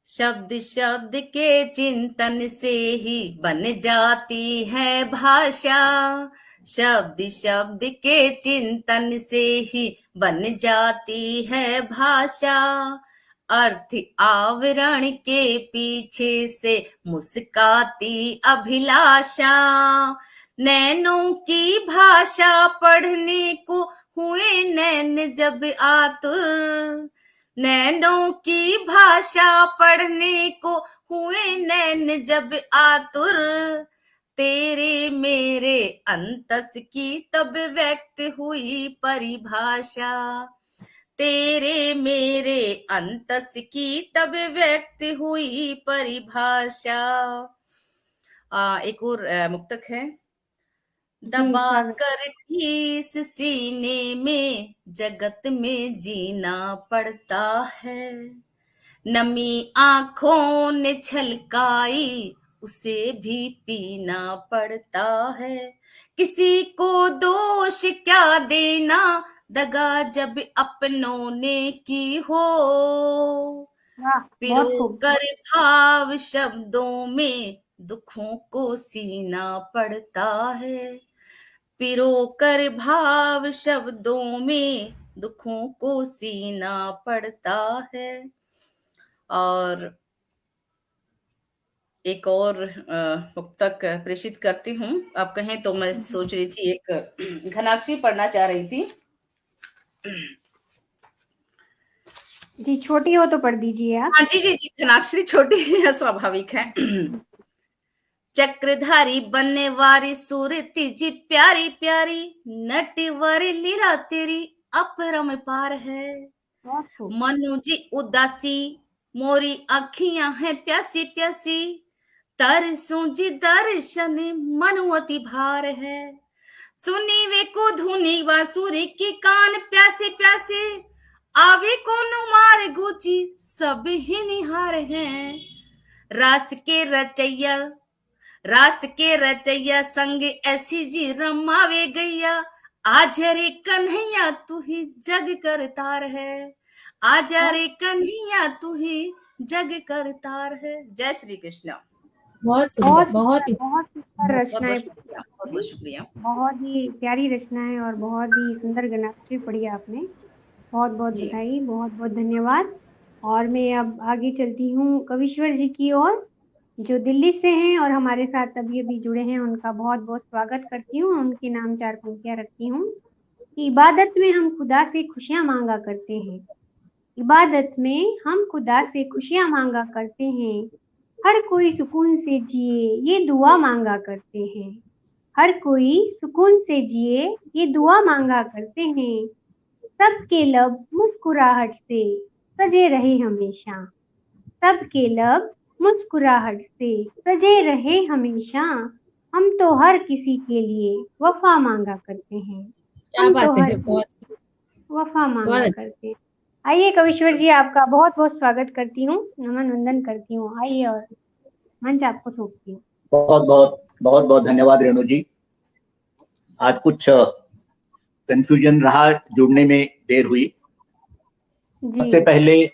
S6: शब्द शब्द के चिंतन से ही बन जाती है भाषा, शब्द शब्द के चिंतन से ही बन जाती है भाषा। अर्थ आवरण के पीछे से मुस्काती अभिलाषा, नैनों की भाषा पढ़ने को हुए नैन जब आतुर, नैनों की भाषा पढ़ने को हुए नैन जब आतुर, तेरे मेरे अंतस की तब व्यक्त हुई परिभाषा, तेरे मेरे अंतस की तब व्यक्त हुई परिभाषा। एक और मुक्तक है। दबा कर ठीस सीने में जगत में जीना पड़ता है, नमी आंखों ने छलकाई उसे भी पीना पड़ता है। किसी को दोष क्या देना, दगा जब अपनों ने की हो।
S9: वाह, बहुत
S6: पिरो
S9: खूब।
S6: कर भाव शब्दों में दुखों को सीना पड़ता है। पिरो कर भाव शब्दों में दुखों को सीना पड़ता है। और एक और पुस्तक प्रेषित करती हूँ। आप कहें तो मैं सोच रही थी एक घनाक्षरी पढ़ना चाह रही थी।
S9: जी, छोटी हो तो पढ़ दीजिए आप।
S6: हाँ जी जी जी, घनाक्षरी छोटी है, स्वाभाविक है। चक्रधारी बनने वाली सूरती जी प्यारी प्यारी, नटवरी लीला तेरी अपरम पार है।
S9: बहुत खूब।
S6: मनु जी उदासी, मोरी आँखियां हैं प्यासी प्यासी, तरसों जी दर्शन मनु अति भार है। सुनी वे को धुनी बांसुरी की कान प्यासे प्यासे, आवे को नुमार गुची सब ही निहार हैं। रास के रचैया संग ऐसी जी रमावे गैया, आज रे कन्हैया तू ही जग करतार है। आज रे कन्हैया तू ही जग करतार है। जय श्री कृष्ण।
S8: बहुत सुंदर, बहुत
S9: सुंदर रचनाएं,
S6: बहुत बहुत शुक्रिया।
S9: बहुत ही प्यारी रचना है और बहुत ही सुंदर घनाक्षरी पढ़ी आपने। बहुत बहुत बधाई, बहुत बहुत धन्यवाद। और मैं अब आगे चलती हूँ कविश्वर जी की ओर, जो दिल्ली से हैं और हमारे साथ अभी अभी जुड़े हैं। उनका बहुत बहुत स्वागत करती हूँ। उनके नाम 4 पंक्तियां रखती हूँ। इबादत में हम खुदा से खुशियां मांगा करते हैं। इबादत में हम खुदा से खुशियां मांगा करते हैं। हर कोई सुकून से जिए ये दुआ मांगा करते हैं। हर कोई सुकून से जिए ये दुआ मांगा करते हैं। सबके लब मुस्कुराहट से सजे रहे हमेशा। सबके लब मुस्कुराहट से सजे रहे हमेशा। हम तो हर किसी के लिए वफा मांगा करते हैं।
S8: क्या बात है, बहुत
S9: वफा मांगा करते हैं। आइए कविश्वर जी, आपका बहुत बहुत स्वागत करती हूँ, नमन वंदन करती हूँ। आइए और मंच आपको सौंपती हूँ।
S10: बहुत बहुत धन्यवाद रेणु जी। आज कुछ कंफ्यूजन रहा, जुड़ने में देर हुई। सबसे पहले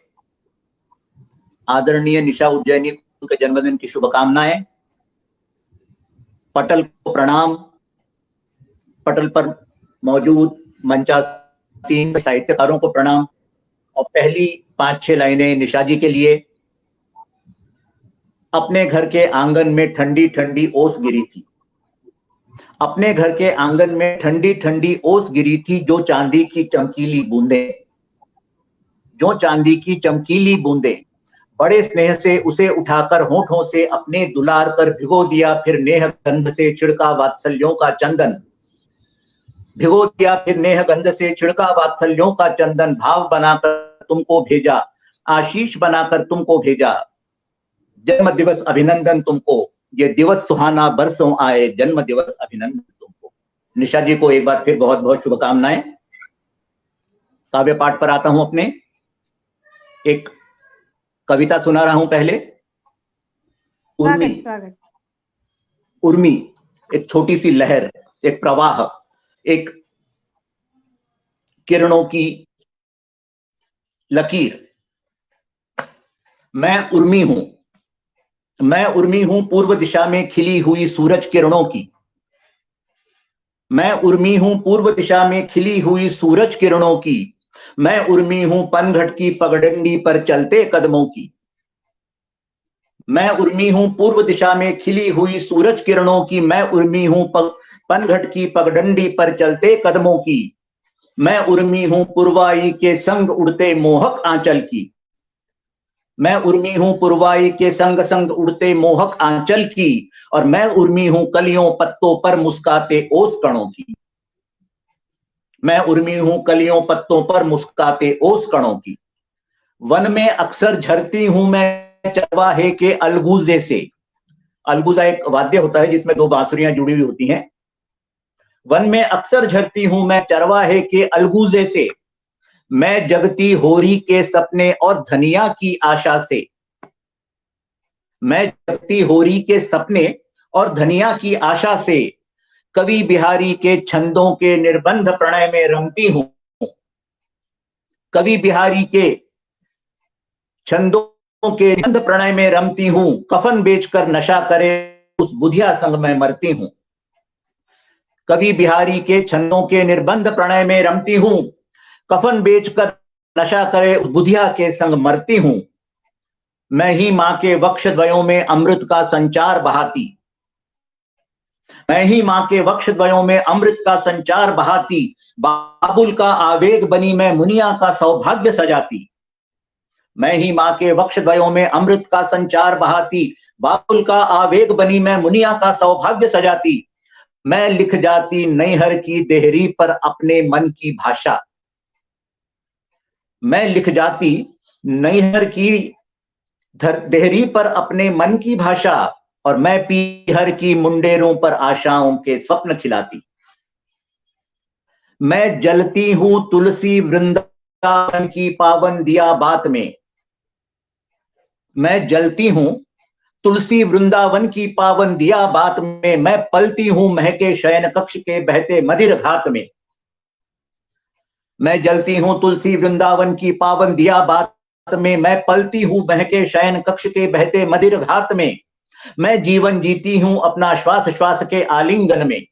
S10: आदरणीय निशा उज्जैनी के जन्मदिन की शुभकामनाएं। पटल को प्रणाम। पटल पर मौजूद मंचासीन साहित्यकारों को प्रणाम। और पहली 5-6 लाइनें निशा जी के लिए। अपने घर के आंगन में ठंडी ठंडी ओस गिरी थी। अपने घर के आंगन में ठंडी ठंडी ओस गिरी थी, जो चांदी की चमकीली बूंदें, जो चांदी की चमकीली बूंदें। बड़े स्नेह से उसे उठाकर होठों से अपने दुलार पर भिगो दिया, फिर नेह गंध से छिड़का वात्सल्यों का चंदन। भिगो दिया फिर नेह गंध से छिड़का वात्सल्यों का चंदन। भाव बनाकर तुमको भेजा, आशीष बनाकर तुमको भेजा। जन्म दिवस अभिनंदन तुमको, ये दिवस सुहाना बरसों आए। जन्म दिवस अभिनंदन तुमको। निशा जी को एक बार फिर बहुत बहुत शुभकामनाएं। काव्य पाठ पर आता हूं अपने। एक कविता सुना रहा हूं पहले। उर्मी एक छोटी सी लहर, एक प्रवाह, एक किरणों की लकीर। मैं उर्मी हूं, मैं उर्मी हूं पूर्व दिशा में खिली हुई सूरज किरणों की। मैं उर्मी हूं पूर्व दिशा में खिली हुई सूरज किरणों की। मैं उर्मी हूं पनघट की पगडंडी पर चलते कदमों की। मैं उर्मी हूं पूर्व दिशा में खिली हुई सूरज किरणों की। मैं उर्मी हूं पनघट की पगडंडी पर चलते कदमों की। मैं उर्मी हूं पुरवाई के संग उड़ते मोहक आंचल की। मैं उर्मी हूं पुरवाई के संग संग उड़ते मोहक आंचल की। और मैं उर्मी हूं कलियों पत्तों पर मुस्काते ओस कणों की। मैं उर्मी हूं कलियों पत्तों पर मुस्काते ओस कणों की। वन में अक्सर झरती हूं मैं चरवाहे के अलगूजे से। अलगूजा एक वाद्य होता है जिसमें 2 बांसुरियां जुड़ी हुई होती हैं। वन में अक्सर झरती हूं मैं चरवाहे के अलगूजे से। मैं जगती होरी के सपने और धनिया की आशा से। मैं जगती होरी के सपने और धनिया की आशा से कवि बिहारी के छंदों के निर्बंध प्रणय में रमती हूं। कवि बिहारी के छंदों के निर्बंध प्रणय में रमती हूं। कफन बेचकर नशा करे उस बुधिया संग में मरती हूं। कवि बिहारी के छंदों के निर्बंध प्रणय में रमती हूं। कफन बेचकर नशा करे उस बुधिया के संग मरती हूं। मैं ही मां के वक्ष द्वयों में अमृत का संचार बहाती। मैं ही मां के वक्ष द्वयों में अमृत का संचार बहाती। बाबुल का आवेग बनी मैं मुनिया का सौभाग्य सजाती। मैं ही मां के वक्ष द्वयों में अमृत का संचार बहाती। बाबुल का आवेग बनी मैं मुनिया का सौभाग्य सजाती। मैं लिख जाती नैहर की देहरी पर अपने मन की भाषा। मैं लिख जाती नैहर की देहरी पर अपने मन की भाषा, और मैं पीहर की मुंडेरों पर आशाओं के स्वप्न खिलाती। मैं जलती हूं तुलसी वृंदावन की पावन दिया बात में। मैं जलती हूं तुलसी वृंदावन की पावन दिया बात में। मैं पलती हूं महके शयन कक्ष के बहते मदिर घात में। मैं जलती हूं तुलसी वृंदावन की पावन दिया बात में। मैं पलती हूं महके शयन कक्ष के बहते मदिर घात में। मैं जीवन जीती हूं अपना श्वास श्वास के आलिंगन में।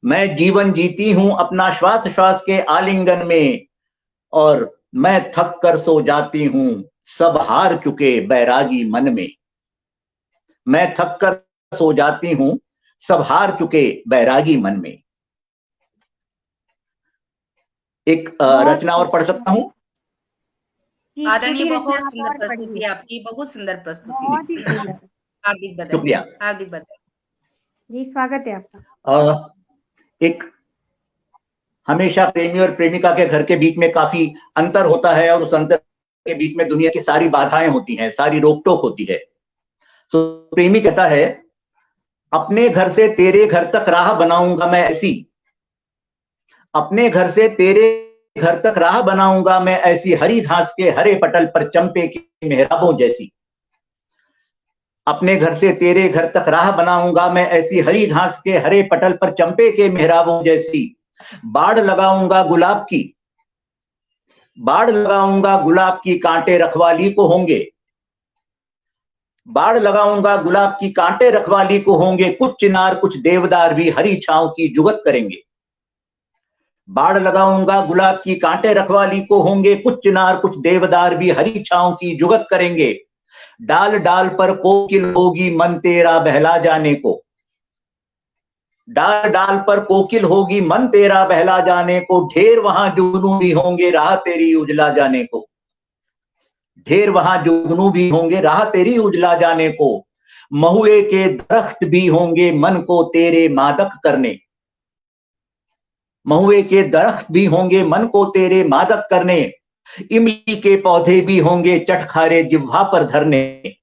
S10: मैं जीवन जीती हूं अपना श्वास श्वास के आलिंगन में, और मैं थक कर सो जाती हूं सब हार चुके बैरागी मन में। मैं थक कर सो जाती हूं सब हार चुके बैरागी मन में। एक रचना और पढ़ सकता हूं?
S6: आदरणीय, बहुत सुंदर प्रस्तुति आपकी, बहुत सुंदर प्रस्तुति।
S9: बहुत ही सुंदर।
S6: हार्दिक बधाई।
S10: शुक्रिया।
S6: हार्दिक बधाई
S9: जी, स्वागत है आपका।
S10: एक हमेशा प्रेमी और प्रेमिका के घर के बीच में काफी अंतर होता है, और उस अंतर के बीच में दुनिया की सारी बाधाएं होती हैं, सारी रोक टोक होती है। तो प्रेमी कहता है, अपने घर से तेरे घर तक राह बनाऊंगा मैं ऐसी। अपने घर से तेरे घर तक राह बनाऊंगा मैं ऐसी, हरी घास के हरे पटल पर चंपे की मेहराबों जैसी। अपने घर से तेरे घर तक राह बनाऊंगा मैं ऐसी, हरी घास के हरे पटल पर चंपे के मेहराबों जैसी। बाढ़ लगाऊंगा गुलाब की, बाढ़ लगाऊंगा गुलाब की, कांटे रखवाली को होंगे। बाढ़ लगाऊंगा गुलाब की, कांटे रखवाली को होंगे। कुछ चिनार कुछ देवदार भी हरी छांव की जुगत करेंगे। बाढ़ लगाऊंगा गुलाब की, कांटे रखवाली को होंगे। कुछ चिनार कुछ देवदार भी हरी छांव की जुगत करेंगे। डाल डाल पर कोकिल होगी मन तेरा बहला जाने को। डाल डाल पर कोकिल होगी मन तेरा बहला जाने को। ढेर वहां जुगनू भी होंगे राह तेरी उजला जाने को। ढेर वहां जुगनू भी होंगे राह तेरी उजला जाने को। महुए के दरख्त भी होंगे मन को तेरे मादक करने। महुए के दरख्त भी होंगे मन को तेरे मादक करने। इमली के पौधे भी होंगे चटखारे जिह्वा पर धरने।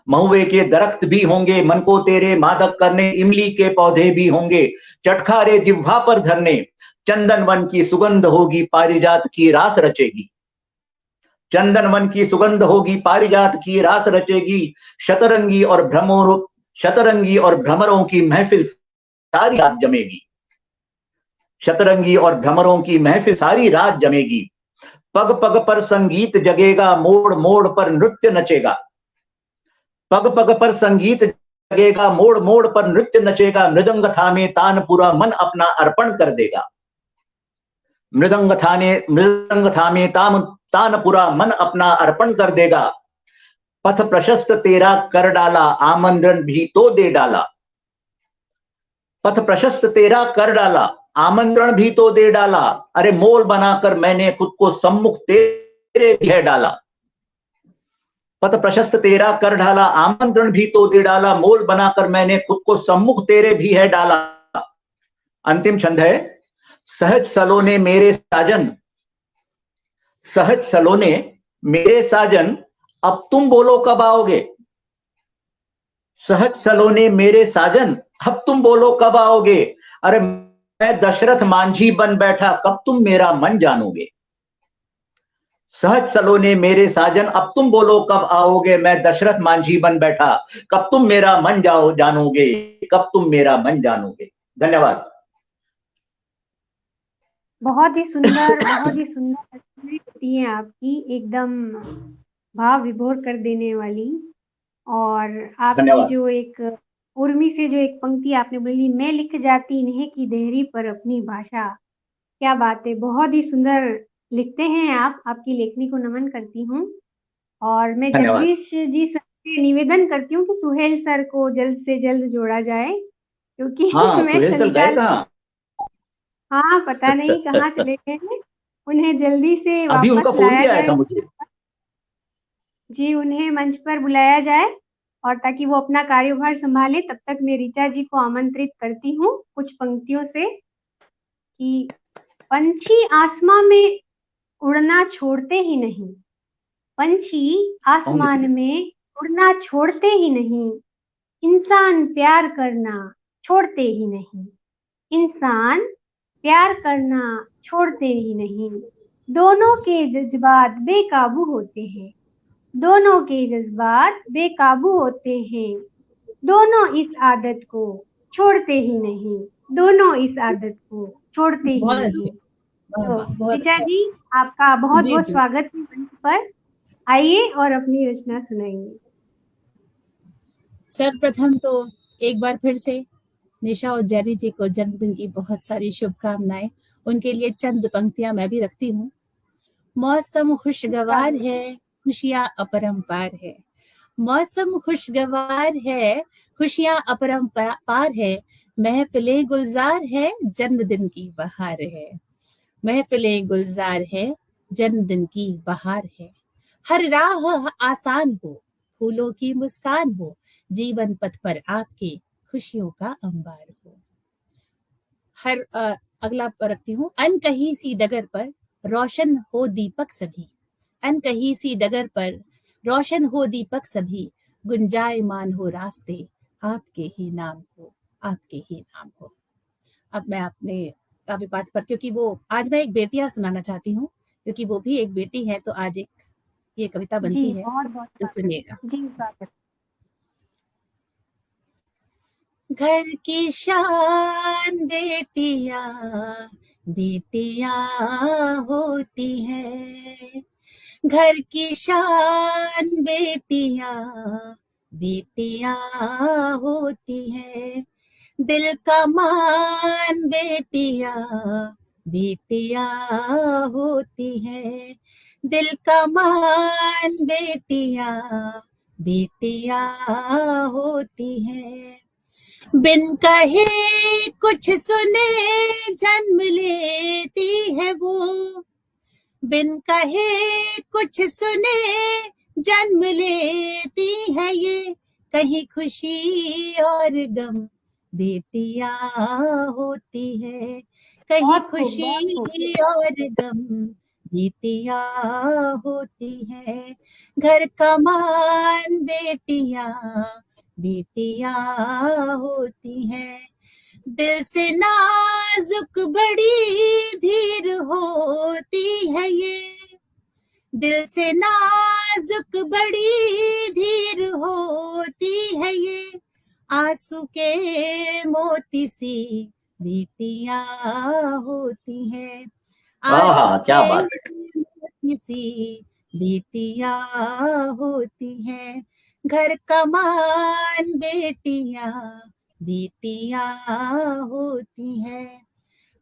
S10: महुए के दरख्त भी होंगे मन को तेरे मादक करने। इमली के पौधे भी होंगे चटखारे जिह्वा पर धरने। चंदन वन की सुगंध होगी पारिजात की रास रचेगी। चंदन वन की सुगंध होगी पारिजात की रास रचेगी। शतरंगी और भ्रमरों की महफिल सारी रात जमेगी। शतरंगी और भ्रमरों की महफिल सारी रात जमेगी। पग पग पर संगीत जगेगा, मोड़ मोड़ पर नृत्य नचेगा। पग पग पर संगीत जगेगा, मोड़ मोड़ पर नृत्य नचेगा। मृदंग थामे तानपुरा मन अपना अर्पण कर देगा। मृदंग थामे तानपुरा मन अपना अर्पण कर देगा। पथ प्रशस्त तेरा कर डाला, आमंत्रण भी तो दे डाला। पथ प्रशस्त तेरा कर डाला, आमंत्रण भी तो दे डाला। अरे मोल बनाकर मैंने खुद को सम्मुख तेरे भी है डाला। पथ प्रशस्त तेरा कर ढाला, आमंत्रण भी तो दे डाला। मोल बनाकर मैंने खुद को सम्मुख तेरे भी है डाला। अंतिम छंद है, सहज सलोने मेरे साजन। सहज सलोने मेरे साजन, अब तुम बोलो कब आओगे। सहज सलोने मेरे साजन, अब तुम बोलो कब आओगे। अरे मैं दशरथ मांझी बन बैठा, कब तुम मेरा मन जानोगे। सहज सलोने मेरे साजन, अब तुम बोलो कब आओगे, मैं दशरथ मांझी बन बैठा, कब तुम मेरा मन जानोगे, कब तुम मेरा मन जानोगे। धन्यवाद।
S9: बहुत ही सुंदर रचनाएं होती हैं आपकी, एकदम भाव विभोर कर देने वाली। और आपने
S10: धन्यवाद।
S9: जो एक उर्मी से जो एक पंक्ति आपने बोली, मैं लिख जाती इन्हें की देहरी पर अपनी भाषा, क्या बात है, बहुत ही सुंदर लिखते हैं आप, आपकी लेखनी को नमन करती हूँ। और मैं
S10: धन्यवाद।
S9: जगदीश जी सर से निवेदन करती हूँ कि सुहेल सर को जल्द से जल्द जोड़ा जाए, क्योंकि
S10: हाँ,
S9: मैं
S10: सुहेल सर गए कहाँ?
S9: हाँ, पता नहीं कहाँ चले गए हैं, उन्हें जल्दी से
S10: अभी उनका
S9: वापस
S10: फोन
S9: लाया
S10: भी आया
S9: जाए।
S10: था मुझे।
S9: जी, उन्हें मंच पर बुलाया जाए और ताकि वो अपना कार्यभार संभाले। तब तक मैं ऋचा जी को आमंत्रित करती हूँ कुछ पंक्तियों से कि पंछी आसमां में उड़ना छोड़ते ही नहीं, पंछी आसमान में उड़ना छोड़ते ही नहीं, इंसान प्यार करना छोड़ते ही नहीं, इंसान प्यार करना छोड़ते ही नहीं, दोनों के जज्बात बेकाबू होते हैं, दोनों के जज्बात बेकाबू होते हैं, दोनों इस आदत को छोड़ते ही नहीं, दोनों इस आदत को छोड़ते ही
S8: बहुत
S9: नहीं।
S8: अच्छे, वाह
S9: तो
S8: वाह, बहुत
S9: ऋचा
S8: अच्छा।
S9: जी, आपका बहुत
S8: जी
S9: बहुत
S8: जी,
S9: स्वागत है मंच पर, आइए और अपनी रचना सुनाइए।
S8: सर्वप्रथम तो एक बार फिर से निशा और जैनी जी को जन्मदिन की बहुत सारी शुभकामनाएं। उनके लिए चंद पंक्तियां मैं भी रखती हूँ। मौसम खुशगवार है, खुशियां अपरंपार है, मौसम खुशगवार है, खुशियां अपरंपार है, महफिले गुलजार है, जन्मदिन की बहार है, महफिले गुलजार है, जन्मदिन की बहार है, हर राह आसान हो, फूलों की मुस्कान हो, जीवन पथ पर आपके खुशियों का अंबार हो। हर अगला रखती हूँ, अनकही सी डगर पर रोशन हो दीपक सभी, अनकही सी डगर पर रोशन हो दीपक सभी, गुंजायमान हो रास्ते आपके ही नाम हो, आपके ही नाम हो। अब मैं अपने काव्य पाठ पर, क्योंकि वो आज मैं एक बेटियां सुनाना चाहती हूँ, क्योंकि वो भी एक बेटी है, तो आज एक ये कविता बनती
S9: जी,
S8: है,
S9: बहुत बहुत
S8: तो सुनिएगा।
S9: जी, स्वागत।
S8: घर की शान बेटियां, बेटियां होती है, घर की शान बेटियां, बेटियां होती है, दिल का मान बेटियां, बेटियां होती है, दिल का मान बेटियां, बेटियां होती है, बिन कहे कुछ सुने जन्म लेती है वो, बिन कहे कुछ सुने जन्म लेती है ये, कहीं खुशी और गम बेटियां होती है, कहीं खुशी और गम बेटियां होती है, घर का मान बेटियां, बेटियां होती हैं, दिल से नाजुक बड़ी धीर होती है ये, दिल से नाजुक बड़ी धीर होती है ये, आंसू के मोती सी बेटियां होती हैं, आंसू
S10: क्या
S8: के
S10: बात है।
S8: मोती सी बेटियां होती हैं, घर का मान बेटियां, बेटियां होती हैं,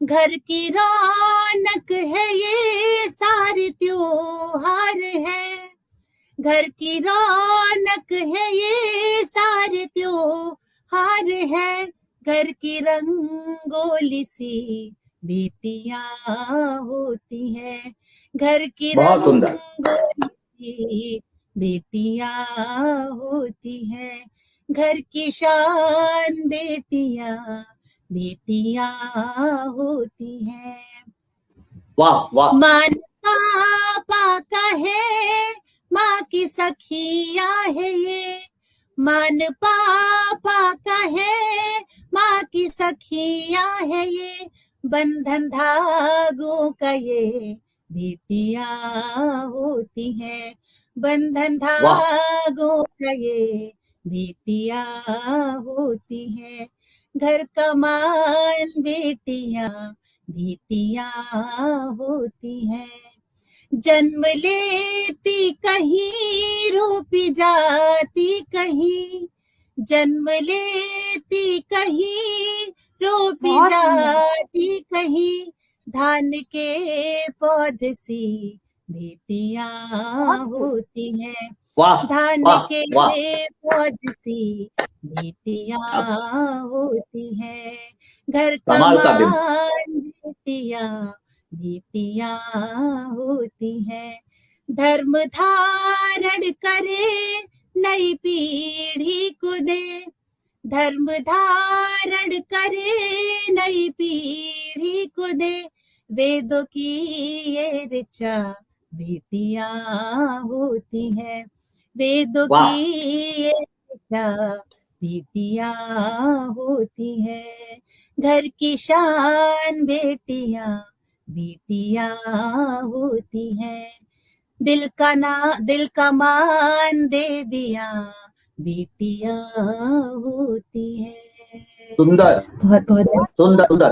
S8: घर की रौनक है ये सारे त्योहार है, घर की रौनक है ये सारे त्योहार है, घर की रंगोली सी बेटियां होती हैं, घर की
S10: बहुत सुंदर।
S8: रंगोली सी बेटियां होती हैं, घर की शान बेटियां, बेटियां होती हैं।
S10: वाह वाह।
S8: मान पापा का है, माँ की सखिया है ये, मान पापा का है, माँ की सखिया है ये, बंधन धागों का ये बेटियां होती हैं, बंधन
S10: वाह
S8: धागों का ये बेटियां होती हैं, घर का मान बेटियां बेटियां होती हैं, जन्म लेती कहीं रूपी जाती कहीं, जन्म लेती कहीं रूपी
S9: बहुत सुंदर।
S8: जाती कहीं, धान के पौधे सी बेटियां
S9: बहुत खूब।
S8: होती हैं,
S10: वाह
S8: धान
S10: वाह
S8: के
S10: वाह
S8: पौधे सी बेटियां होती हैं, घर का
S10: कमाल का बिंब।
S8: मान बेटियां होती हैं, धर्म धारण करे नई पीढ़ी को दे, धर्म धारण करे नई पीढ़ी को दे, वेदों की ये ऋचा बेटियां होती हैं, वेदों
S10: वाह
S8: की ये ऋचा बेटियां होती हैं, घर की शान बेटियां बेटियां होती हैं, दिल का मान देवियां बेटियां होती हैं।
S10: सुंदर
S8: बहुत बहुत
S10: सुंदर सुंदर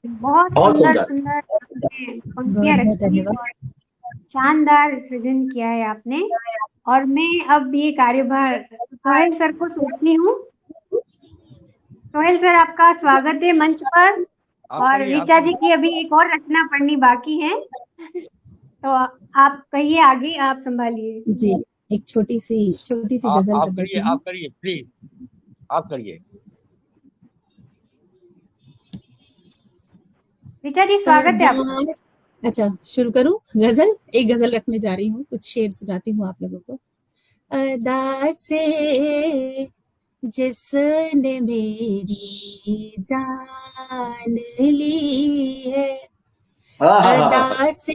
S9: बहुत
S10: बहुत
S9: सुंदर
S10: सुंदर।
S9: सुंदर आपने
S8: बहुत
S9: पंक्तियां
S8: बहुत
S9: रखी हैं
S8: धन्यवाद।
S9: और शानदार सृजन किया है आपने। और मैं अब ये कार्यभार सोहेल सर को सौंपती हूँ। सोहेल सर, आपका स्वागत है मंच पर। और ऋचा जी की अभी एक और रचना पढ़नी बाकी है, तो आप कहिए आगे, आप संभालिए।
S8: जी, एक छोटी सी गजल
S7: आप
S8: कर देती
S7: करिए,
S8: हूँ।
S7: आप करिए प्लीज, आप करिए।
S9: ऋचा जी, स्वागत है आपका।
S8: अच्छा, शुरू करूं? गजल, एक गजल रखने जा रही हूँ, कुछ शेर सुनाती हूँ आप लोगों को। अदा से जिसने मेरी जान ली है, अदा से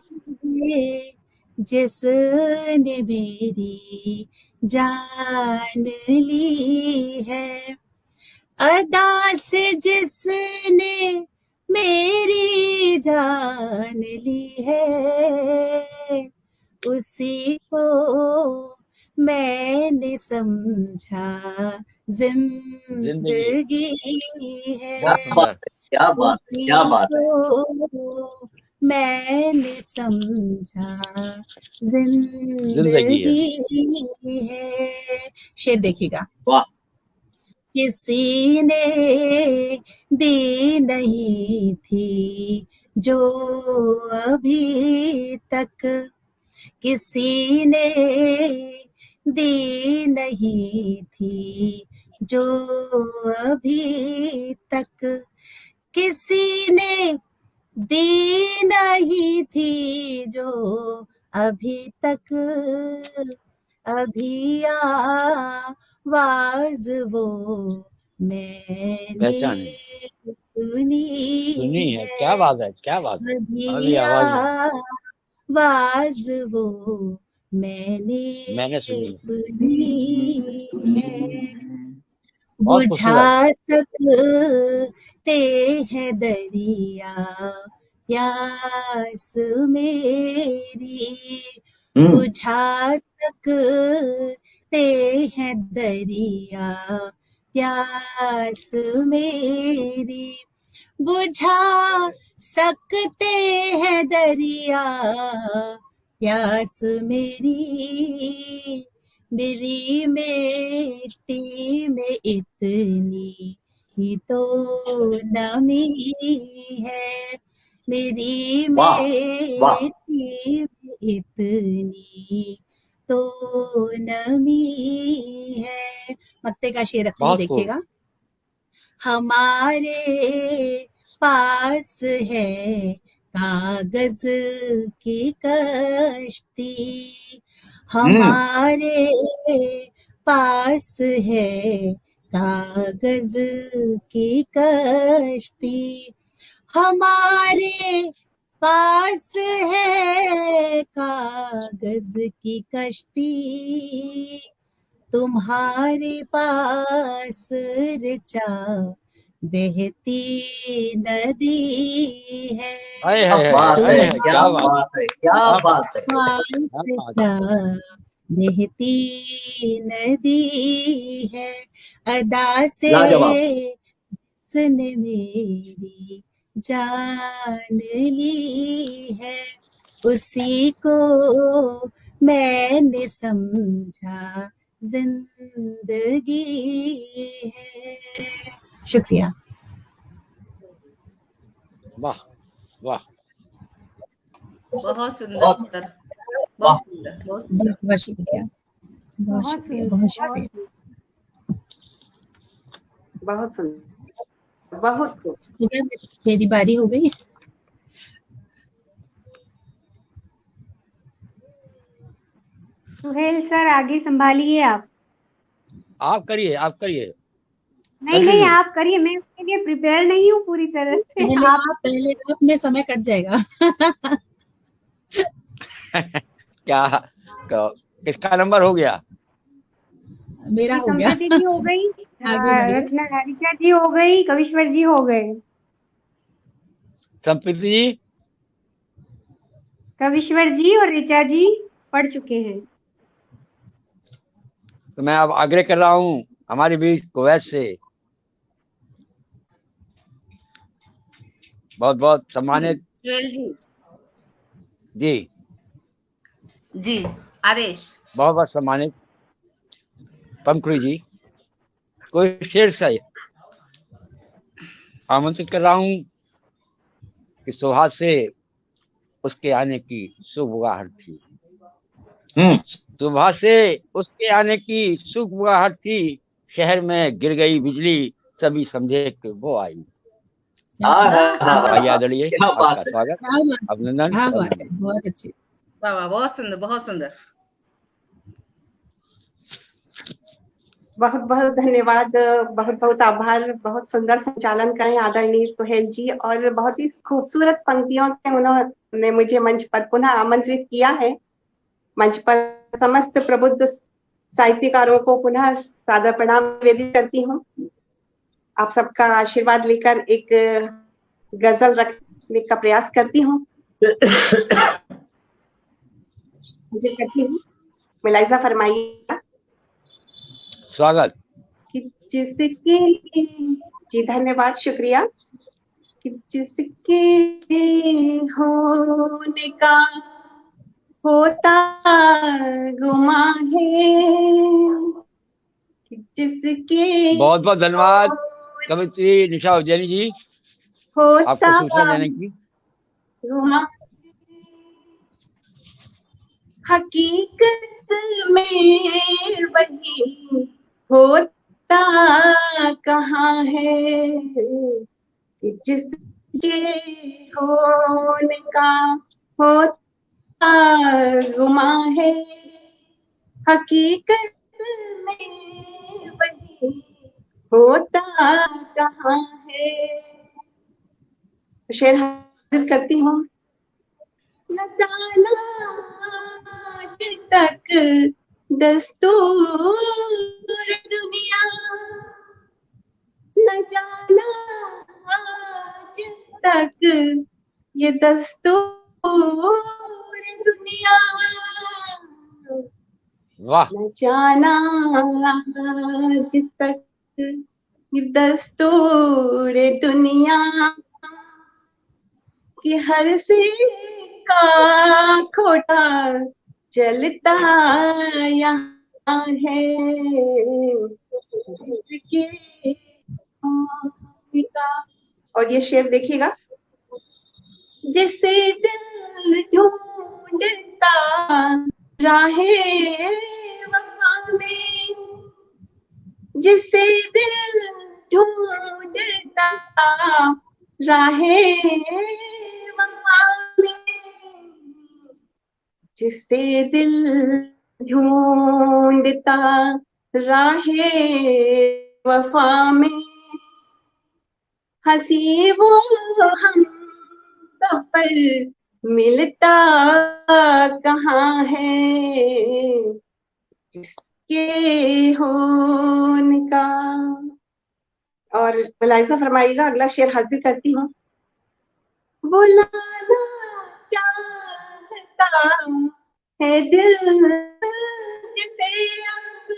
S8: जिसने मेरी जान ली है, अदा से जिसने मेरी जान ली है, उसी को मैंने समझा जिंदगी है,
S10: क्या बात है, क्या बात है,
S8: उसी
S10: क्या बात है।
S8: को मैंने समझा
S7: जिंदगी है।
S8: जिंदगी है। शेर देखिएगा।
S10: वाह
S8: किसी ने दी नहीं थी जो अभी तक, किसी ने दी नहीं थी जो अभी तक, किसी ने दी नहीं थी जो अभी तक, अभी आवाज वो मैंने
S7: पहचाने
S8: सुनी
S7: सुनी है।
S8: है,
S7: क्या बात है, क्या बात है।
S8: अभी
S7: अभी आवाज
S8: आवाज वो मैंने
S7: सुनी है।
S8: सुनी है,
S7: बहुत
S8: बुझा
S7: खूबसूरत।
S8: सकते हैं दरिया प्यास मेरी, बुझा सकते हैं दरिया प्यास मेरी, बुझा सकते हैं दरिया प्यास मेरी, मेरी मिट्टी में इतनी ही तो नमी है, मेरी मिट्टी में इतनी तो नमी है। मत्ते का शेर रखती हूँ, देखिएगा। हमारे पास है कागज की कश्ती, हमारे पास है कागज की कश्ती, हमारे पास है कागज की कश्ती, तुम्हारे पास ऋचा बहती नदी है
S7: हाय
S10: क्या
S7: हाय हाय
S10: बात
S7: हाय
S10: है,
S7: हाय,
S10: क्या
S7: क्या बात
S10: बात है, क्या
S7: क्या बात
S10: बात है।
S7: क्या बात है।
S8: बहती नदी है अदा से
S10: लाजवाब।
S8: जिसने मेरी जान ली है, उसी को मैंने समझा जिंदगी है। शुक्रिया।
S7: वाह वाह।
S6: बहुत सुंदर
S10: बहुत
S6: उत्तर,
S10: वाह।
S6: बहुत सुंदर, बहुत सुंदर।
S8: बहुत शुक्रिया, बहुत
S9: बहुत
S8: शुक्रिया,
S9: सुंदर,
S8: बहुत शुक्रिया।
S5: बहुत सुंदर, बहुत खूब।
S8: हो गया, मेरी बारी हो गई।
S9: सुहेल सर आगे संभालिए आप।
S7: आप करिए, आप करिए।
S9: नहीं नहीं, आप करिए, मैं उसके लिए प्रिपेयर नहीं हूँ पूरी तरह से।
S8: पहले आप में समय कट जाएगा।
S7: क्या किसका नंबर हो गया?
S8: मेरा हो गया।
S9: संप्रीति जी हो गई,
S8: आगे बढ़िए।
S9: रचना ऋचा जी हो गई, कविश्वर जी हो गए।
S7: संप्रीति जी,
S9: कविश्वर जी और ऋचा जी पढ़ चुके हैं।
S7: तो मैं अब आग्रह कर रहा हूँ हमारे बीच कुवैत से बहुत बहुत सम्मानित
S6: जोएल जी,
S7: जी,
S6: जी आदेश।
S7: बहुत बहुत सम्मानित पंखुड़ी जी को शेर से आमंत्रित कर रहा हूँ कि सुहास से उसके आने की शुभगाहट थी। सुबह से उसके आने की शुभगाहट थी, शहर में गिर गई बिजली, सभी समझे कि वो आई। आइए आदरणीय,
S10: क्या बात
S7: आपका
S10: है।
S7: स्वागत, अभिनंदन,
S8: क्या बात है,
S7: अभिनंदन।
S8: बहुत अच्छी।
S6: वाह वाह, बहुत सुंदर, बहुत सुंदर।
S5: बहुत बहुत धन्यवाद, बहुत बहुत आभार। बहुत सुंदर संचालन करें आदरणीय सुहेल जी, और बहुत ही खूबसूरत पंक्तियों से उन्होंने मुझे मंच पर पुनः आमंत्रित किया है। मंच पर समस्त प्रबुद्ध साहित्यकारों को पुनः सादर प्रणाम निवेदित करती हूँ। आप सबका आशीर्वाद लेकर एक गजल रखने का प्रयास करती हूँ। करती हूँ, मिलाइजा फरमाइएगा।
S7: स्वागत।
S5: कि जिसके, जी धन्यवाद, शुक्रिया। कि जिसके होने का होता गुमा है, कि जिसके
S7: बहुत बहुत धन्यवाद कवित्री निशा उज्जैनी जी,
S5: होता
S7: आपको सूचना देने की।
S5: गुमा हकीकत में वही होता कहाँ है, कि जिसके होने का होता गुमा है, हकीकत में वही होता कहाँ है। शेर हाजिर करती हूँ। न जाना आज तक दस्तूर दुनिया, न जाना आज तक ये दस्तूर दुनिया,
S7: वाह।
S5: न जाना आज तक ये दस्तूर दुनिया, कि हर सिक्का खोटा चलता यहाँ है, और ये शेर देखिएगा। जिसे दिल ढूंढता राहे वफा में, जिसे दिल ढूंढता राहे वफा में, जिसे दिल ढूंढता राहे वफा में, हंसी वो हम सफर मिलता कहाँ है, जिसके होने का और मलाइका फरमाइएगा, अगला शेर हाजिर करती हूँ। बुलाना चाहता है दिल जिसे अब,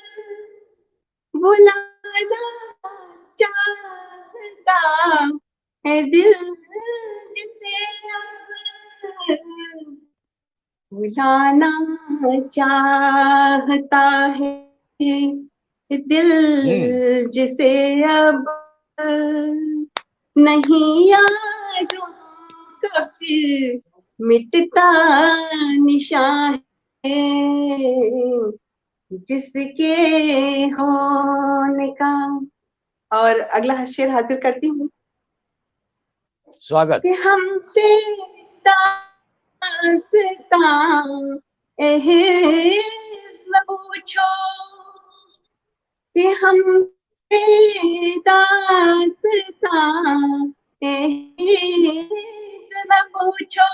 S5: बुलाना चाहता है दिल जिसे अब, बुलाना चाहता है दिल जिसे अब, नहीं यादों का फिर मिटता निशान है जिसके होने का। और अगला शेर हाजिर करती हूँ।
S7: स्वागत।
S5: कि हमसे दास्तां न पूछो, कि हमसे दास्तां न पूछो,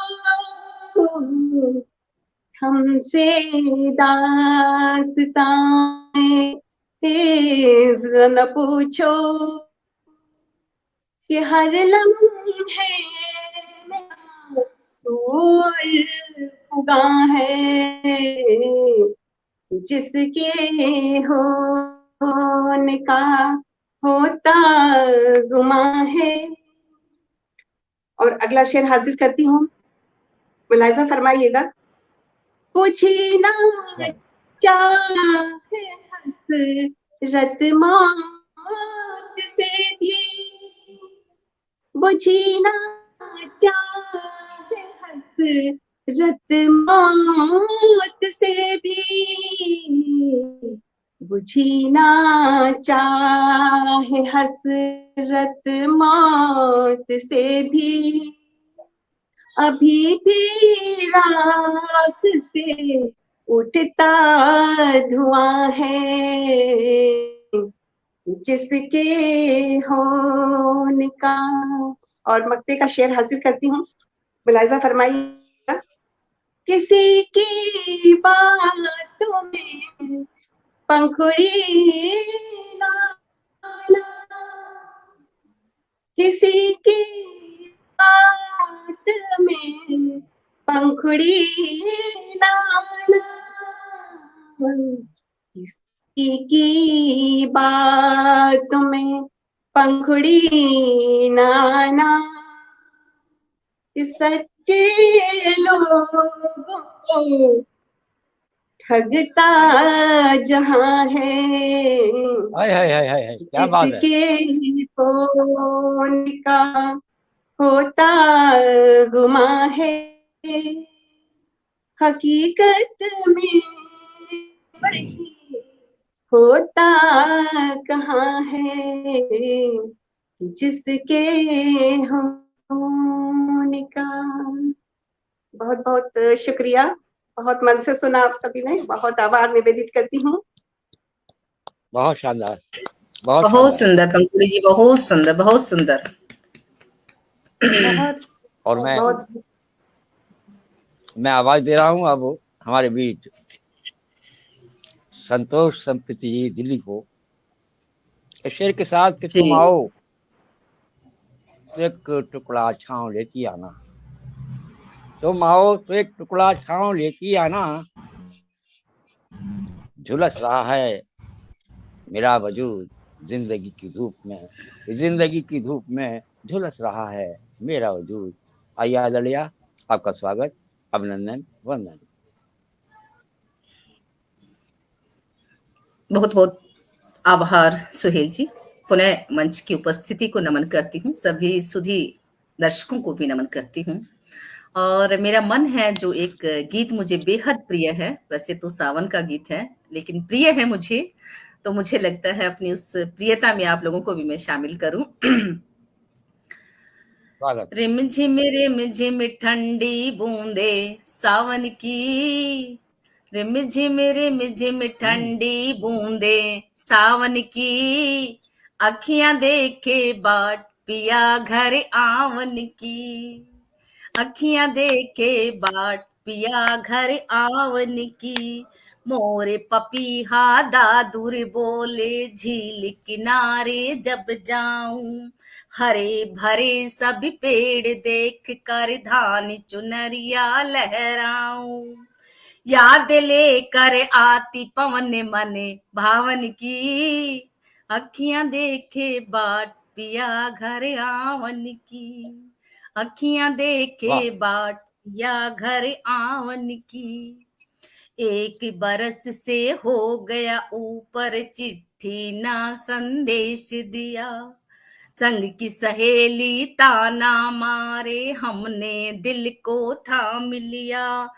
S5: हमसे दास्तां न पूछो, कि हर लम्हे में सूर फुगा है जिसके होने का होता गुमा है। और अगला शेर हाजिर करती हूँ, मुलाहिजा फरमाइएगा। पूछी ना चाहे हसरत मौत से भी, बुझी ना चाहे हसरत मौत से भी, बुझी ना चाहे हसरत मौत से भी, अभी भी रात से उठता धुआं है जिसके होने का। और मक्ते का शेर हाजिर करती हूँ, मुलाहिजा फरमाइएगा। किसी की बातों में पंखुड़ी ना, किसी की बात में पंखुड़ी नाना, किसी की बात में पंखुड़ी नाना, सच्चे लोगों को ठगता जहां है
S7: क्या बात है।
S5: जिसके होने का होता गुमा है, हकीकत में वही होता कहाँ है जिसके होने का। बहुत बहुत शुक्रिया, बहुत मन से सुना आप सभी ने, बहुत आभार निवेदित करती हूँ।
S7: बहुत शानदार,
S6: बहुत सुंदर पंकुड़ी जी, बहुत सुंदर, बहुत सुंदर।
S5: बहुत
S7: और मैं आवाज दे रहा हूँ अब हमारे बीच संतोष संप्रीति जी दिल्ली को, इस शेर के साथ कि तुम आओ तो एक टुकड़ा छाँव लेती आना, तुम आओ तो एक टुकड़ा छाँव लेती आना, झुलस रहा है मेरा वजूद जिंदगी की धूप में, जिंदगी की धूप में झुलस रहा है मेरा वजूद। आइए आदरणीय, आपका स्वागत, अभिनंदन, वंदन।
S6: बहुत बहुत आभार सुहेल जी। पुनः मंच की उपस्थिति को नमन करती हूँ, सभी सुधी दर्शकों को भी नमन करती हूँ। और मेरा मन है, जो एक गीत मुझे बेहद प्रिय है, वैसे तो सावन का गीत है लेकिन प्रिय है मुझे, तो मुझे लगता है अपनी उस प्रियता में आप लोगों को भी मैं शामिल करूं। रिम झिम ठंडी बूंदे सावन की, रिम झिम ठंडी बूंदे सावन की, अखियां देखे बाट पिया घर आवन की, अखियां देखे बाट पिया घर आवन की, मोरे पपीहा दादुर बोले झील किनारे जब जाऊं, हरे भरे सब पेड़ देख कर धान चुनरिया लहराऊं, याद लेकर आती पवन मन भावन की, अखियां देखे बाट पिया घर आवन की, अखियां देखे
S7: वाह
S6: बाट पिया घर आवन की, एक बरस से हो गया ऊपर चिट्ठी ना संदेश दिया, संग की सहेली ताना मारे हमने दिल को थाम लिया,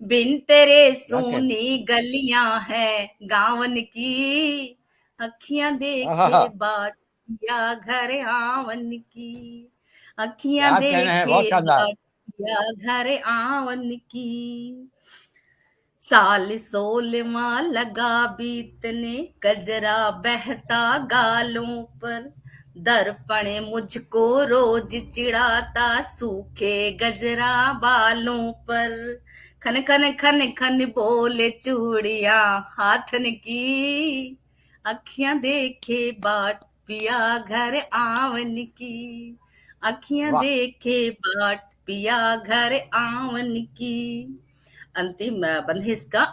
S6: बिन तेरे
S7: क्या कहते
S6: सोनी गलियां है गावन की, अखियां
S7: हाँ
S6: देखे बाट पिया घर आवन की, अखियां
S7: क्या कहना है,
S6: देखे
S7: बहुत शानदार।
S6: बाट पिया घर आवन की, साल सोलवा लगा बीतने कजरा बहता गालों पर, दर्पण मुझको रोज चिढ़ाता सूखे गजरा बालों पर, खन खन खन खन बोले चूड़िया हाथन की, अखियां देखे बाट पिया घर आवन की, अखियां
S7: वाह
S6: देखे बाट पिया घर आवन की। अंतिम बंध है इसका।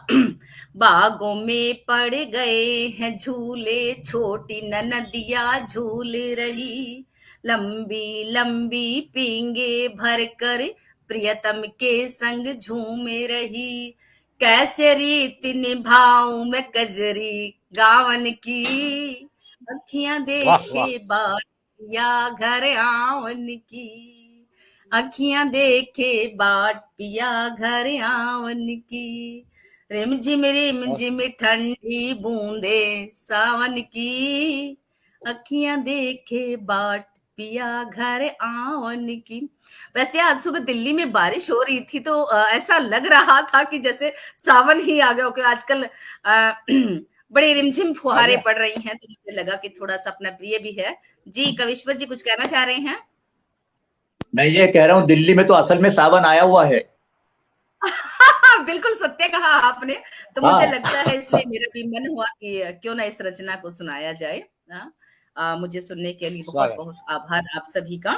S6: बागों में पड़ गए हैं झूले, छोटी ननदिया झूल रही, लंबी लंबी पींगे भर कर प्रियतम के संग झूम रही, कैसे रीत निभाऊं मैं कजरी गावन की, अखियां
S7: वाह
S6: देखे
S7: वाह
S6: बाट पिया घर आवन की, अखियां देखे बाट पिया घर आवन की, रिम झिम ठंडी बूंदे सावन की, अखियां देखे बाट पिया घर आवन की। वैसे आज सुबह दिल्ली में बारिश हो रही थी तो ऐसा लग रहा था कि जैसे सावन ही आ गया हो, क्योंकि आजकल बड़ी रिमझिम फुहारें
S7: बढ़िया।
S6: पड़ रही हैं, तो मुझे लगा कि थोड़ा सा अपना प्रिय भी है। जी कविश्वर जी कुछ कहना चाह रहे हैं?
S10: मैं ये कह रहा हूँ दिल्ली में तो असल में सावन आया हुआ है।
S6: बिल्कुल सत्य कहा आपने, तो
S10: हाँ
S6: मुझे लगता है इसलिए मेरा भी मन हुआ कि क्यों ना इस रचना को सुनाया जाए। मुझे सुनने के लिए बहुत
S7: स्वागत।
S6: बहुत आभार आप सभी का।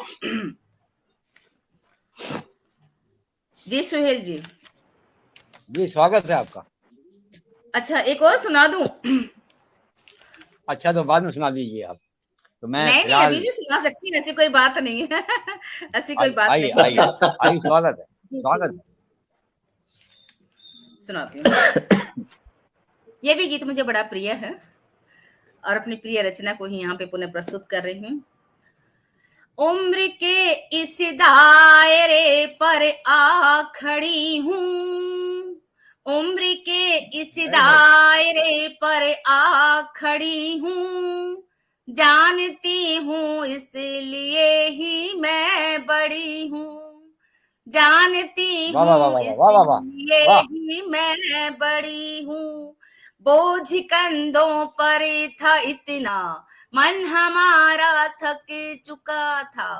S6: जी सुहेल जी।
S7: जी स्वागत है आपका।
S6: अच्छा एक और सुना दूं?
S7: अच्छा तो बाद में सुना दीजिए आप। तो मैं
S6: नहीं
S7: फिलहाल
S6: अभी भी सुना सकती हूँ, ऐसी कोई बात नहीं है। ऐसी कोई बात
S7: आइए
S6: नहीं है।
S7: आइए आइए, स्वागत है
S6: जी,
S7: स्वागत
S6: जी,
S7: है।
S6: सुनाती हूँ। ये भी गीत मुझे बड़ा प्रिय है और अपनी प्रिय रचना को ही यहाँ पे पुनः प्रस्तुत कर रही हूँ। उम्र के इस दायरे पर आ खड़ी हूँ, उम्र के इस दायरे पर आ खड़ी हूँ, जानती हूँ इसलिए ही मैं बड़ी हूँ, जानती
S7: वाह वाह वाह
S6: हूँ
S7: वाह वाह वाह
S6: इसलिए
S7: वाह।
S6: ही मैं बड़ी हूँ, बोझ कंधों पर था इतना, मन हमारा थक चुका था,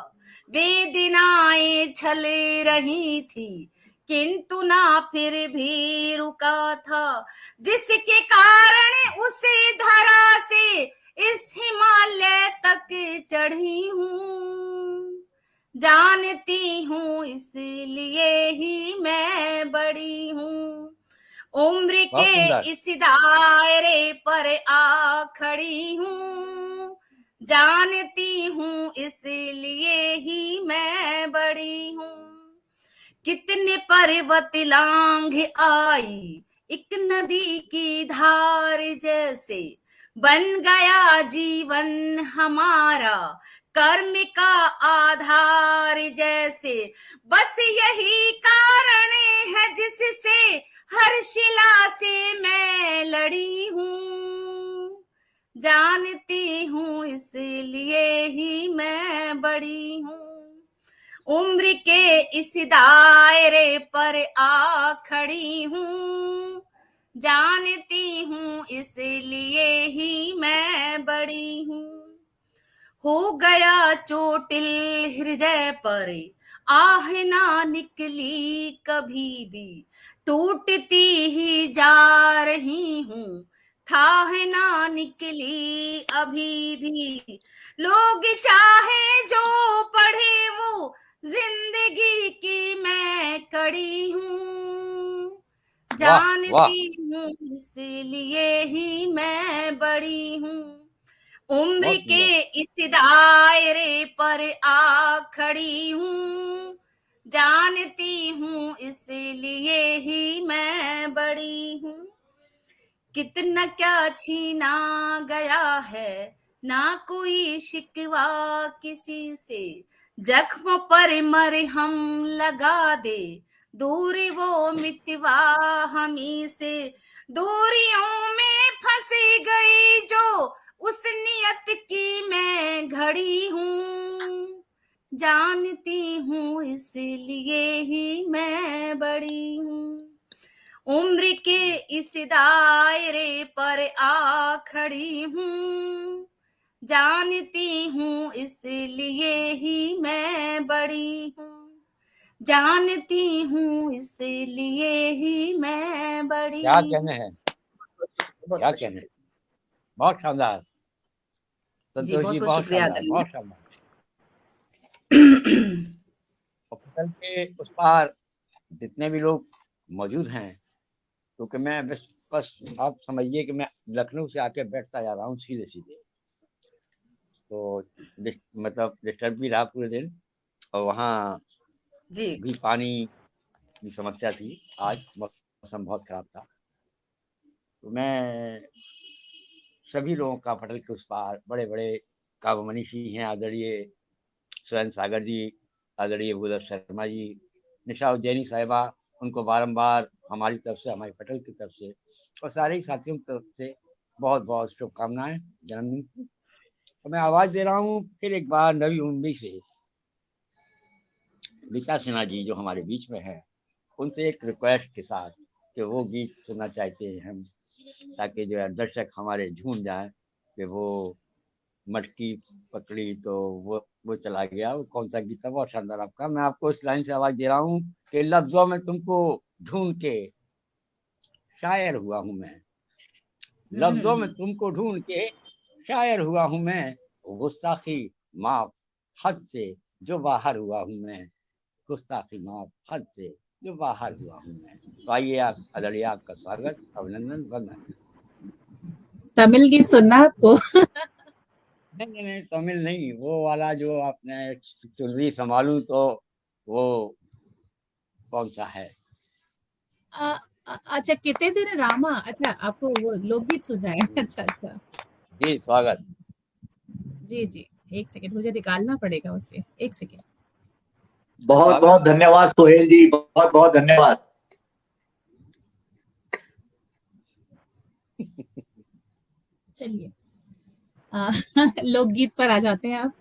S6: वेदनाएं छल रही थी किंतु ना फिर भी रुका था, जिसके कारण उसे धरा से इस हिमालय तक चढ़ी हूँ, जानती हूँ इसलिए ही मैं बड़ी हूँ, उम्र
S7: बहुत
S6: के
S7: सुंदर।
S6: इस दायरे पर आ खड़ी हूँ, जानती हूँ इसलिए ही मैं बड़ी हूँ, कितने पर्वत लांघ आई एक नदी की धार जैसे, बन गया जीवन हमारा कर्म का आधार जैसे, बस यही कारण है जिससे हर शिला से मैं लड़ी हूँ, जानती हूँ इसलिए ही मैं बड़ी हूँ, उम्र के इस दायरे पर आ खड़ी हूँ, जानती हूँ इसलिए ही मैं बड़ी हूँ, हो गया चोटिल हृदय पर आह ना निकली कभी भी, टूटती ही जा रही हूँ, था है ना निकली अभी भी। लोग चाहे जो पढ़े वो जिंदगी की मैं कड़ी हूँ।
S7: वाह वाह
S6: जानती हूँ इसलिए ही मैं बड़ी हूँ। उम्र
S7: बहुत
S6: के
S7: सुंदर।
S6: इस दायरे पर आ खड़ी हूँ। जानती हूँ इसलिए ही मैं बड़ी हूँ। कितना क्या छीना गया है, ना कोई शिकवा किसी से। जख्म पर मरहम लगा दे, दूरी वो मितवा हमी से। दूरियों में फंसी गई जो उस नियत की मैं घड़ी हूँ। जानती हूँ इसलिए ही मैं बड़ी हूँ। उम्र के इस दायरे पर आ खड़ी हूँ। जानती हूँ इसलिए ही मैं बड़ी हूँ। जानती हूँ इसलिए ही मैं बड़ी
S7: क्या
S6: हूँ।
S7: कहने हैं,
S6: बहुत
S7: क्या
S6: बहुत
S7: कहने हैं।
S6: शुक्रिया
S7: बहुत शानदार
S6: जी,
S7: संतोष
S6: बहुत
S7: जी,
S6: बहुत
S7: बहुत
S6: शुक्रिया
S7: शानदार,
S6: आदरणीय।
S7: बहुत शानदार। और पटल के उस पार जितने भी लोग मौजूद हैं, क्योंकि मैं बस आप समझिए कि मैं लखनऊ से आके बैठता जा रहा हूँ सीधे सीधे, तो मतलब डिस्टर्ब भी रहा पूरे दिन। और वहाँ
S6: जी
S7: भी पानी की समस्या थी, आज मौसम बहुत खराब था। तो मैं सभी लोगों का पटल के उस पार, बड़े बड़े काव्य मनीषी हैं, आदरणीय स्वयं सागर जी, आदरणीय भूदेव शर्मा जी, निशा उज्जैनी साहिबा, उनको बारंबार हमारी तरफ से, हमारे पटल की तरफ से और सारे ही साथियों की तरफ से बहुत बहुत शुभकामनाएं जन्मदिन की। तो मैं आवाज दे रहा हूँ फिर एक बार नवी मुंबई से लीता सिन्हा जी, जो हमारे बीच में है, उनसे एक रिक्वेस्ट के साथ कि वो गीत सुनना चाहते हैं हम, ताकि जो है दर्शक हमारे झूम जाए कि वो मटकी पकड़ी तो वो चला गया। वो कौन सा गीत था, बहुत शानदार आपका। मैं आपको इस लाइन से आवाज दे रहा हूँ कि लफ्जों में तुमको ढूंढ के शायर हुआ हूँ मैं। लफ्जों में तुमको ढूंढ के शायर हुआ हूँ मैं। गुस्ताखी माफ हद से जो बाहर हुआ हूँ मैं। गुस्ताखी माफ हद से जो बाहर हुआ हूँ मैं। तो आइए आप आदरणीय, आपका स्वागत, अभिनंदन, वंदन।
S8: तमिल गीत सुनना आपको?
S7: नहीं, तमिल नहीं, वो वाला जो आपने चुनरी संभालू तो वो कौन सा है?
S8: अच्छा, कितने दिन रामा। अच्छा, आपको वो लोकगीत सुनना है? अच्छा अच्छा
S7: जी स्वागत।
S8: जी जी, एक सेकंड, मुझे निकालना पड़ेगा उसे, एक सेकंड।
S10: बहुत बहुत धन्यवाद सोहेल जी, बहुत बहुत धन्यवाद।
S8: चलिए, लोकगीत पर आ जाते हैं आप।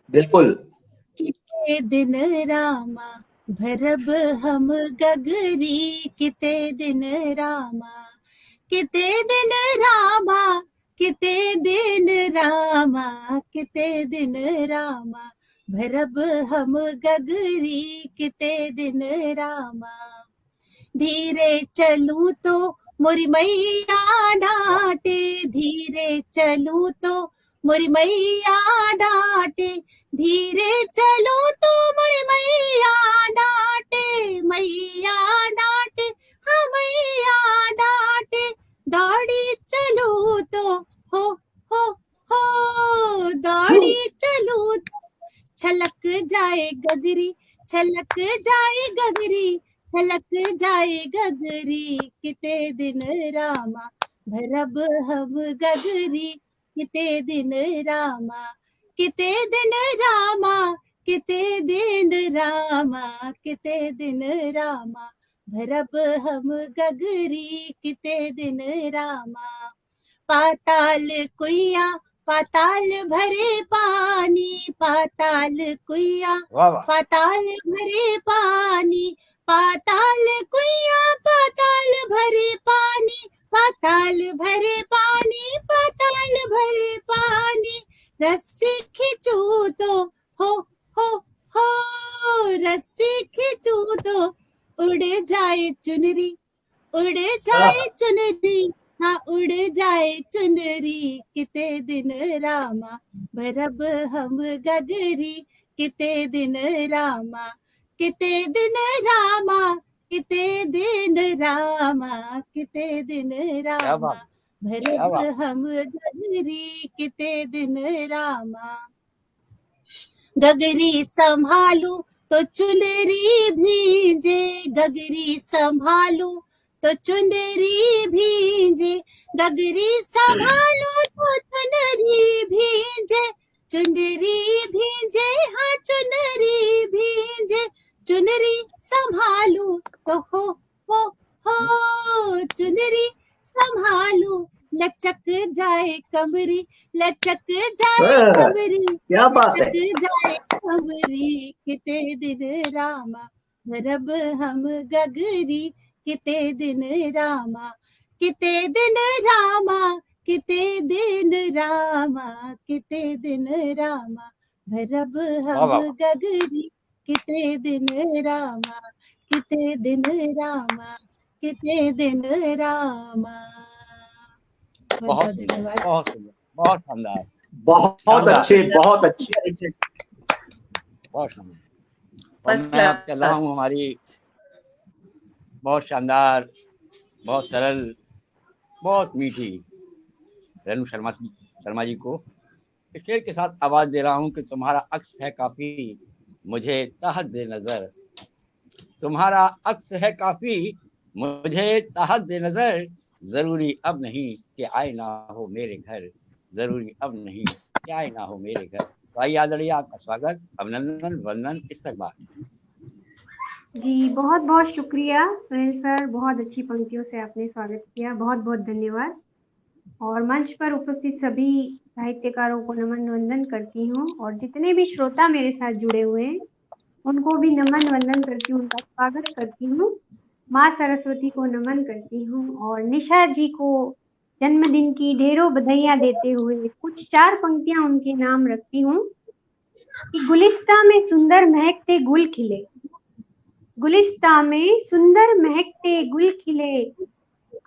S10: बिल्कुल।
S8: किते दिन रामा भरब हम गगरी, किते दिन रामा, किते दिन रामा, किते दिन रामा, किते दिन रामा भरब हम गगरी, किते दिन रामा। धीरे चलूं तो मोरी मैया डांटे, धीरे चलूं तो मोरी मैया डांटे, धीरे चलो तो मोरी मैया डांटे, मैया डांटे, हाँ मैया डांटे। दौड़ी चलूं तो हो हो हो, दौड़ी चलूं तो छलक जाए गगरी, छलक जाए गगरी, छलक जाए गगरी, किते दिन रामा भरब हम गगरी, किते दिन रामा, किते दिन रामा, किते दिन रामा, किते दिन रामा भरब हम गगरी, किते दिन रामा। पाताल कुइया, पाताल भरे पानी, पाताल कुइया,
S7: वाह वाह।
S8: पाताल भरे पानी, पाताल कुइया, पाताल भरे पानी, पाताल भरे पानी, पाताल भरे पानी। रस्सी खींचू तो हो हो हो, रस्सी खींचू तो उड़ जाए चुनरी, उड़ जाए चुनरी, हाँ उड़ जाए चुनरी, किते दिन रामा भरब हम गगरी, किते दिन रामा, किते दिन रामा, किते दिन रामा, किते दिन
S7: क्या
S8: रामा
S7: बात, क्या
S8: भरब
S7: बात।
S8: हम गगरी, किते दिन रामा। गगरी संभालू तो चुनरी भींजे, गगरी संभालू तो चुनरी भींजे, गगरी संभालू तो चुनरी भींजे, चुनरी भींजे, हाँ चुनरी भींजे, चुनरी संभालू तो हो चुनरी संभालू, लचक जाए कमरी, लचक जाए कमरी,
S10: क्या बात है।
S8: लचक जाए कमरी, किते दिन रामा भरब हम गगरी, किते दिन रामा, किते दिन रामा, किते दिन रामा, किते दिन रामा भरब
S7: वाह
S8: हम
S7: वाह वाह।
S8: गगरी, किते दिन रामा, किते दिन रामा, किते दिन रामा। बहुत
S7: बहुत
S8: बहुत
S7: सुंदर,
S8: धन्यवाद।
S7: बहुत सुंदर, बहुत शानदार,
S10: बहुत
S7: शानदार,
S10: अच्छे, बहुत अच्छे।
S7: बहुत शानदार। और
S6: फर्स्ट
S7: मैं अब चल रहा हूँ
S6: क्लास।
S7: हमारी बहुत शानदार, बहुत सरल, बहुत मीठी रेणु शर्मा जी को इस शेर के साथ आवाज दे रहा हूँ कि तुम्हारा अक्स है काफी मुझे ताहत दे नजर, तुम्हारा अक्स है काफी मुझे ताहत दे नजर, जरूरी अब नहीं कि आए ना हो मेरे घर, जरूरी अब नहीं कि आए ना हो मेरे घर। तो आइए आदरणीय आपका स्वागत, अभिनंदन, वंदन, इस्तकबाल।
S9: जी बहुत बहुत शुक्रिया सुनील सर, बहुत अच्छी पंक्तियों से आपने स्वागत किया, बहुत बहुत धन्यवाद। और मंच पर उपस्थित सभी साहित्यकारों को नमन वंदन करती हूँ, और जितने भी श्रोता मेरे साथ जुड़े हुए हैं उनको भी नमन वंदन करती हूँ, उनका स्वागत करती हूँ, माँ सरस्वती को नमन करती हूँ, और निशा जी को जन्मदिन की ढेरों बधाइयाँ देते हुए कुछ 4 पंक्तियां उनके नाम रखती हूँ कि गुलिस्ता में सुंदर महकते गुल खिले, गुलिस्ता में सुंदर महकते गुल खिले,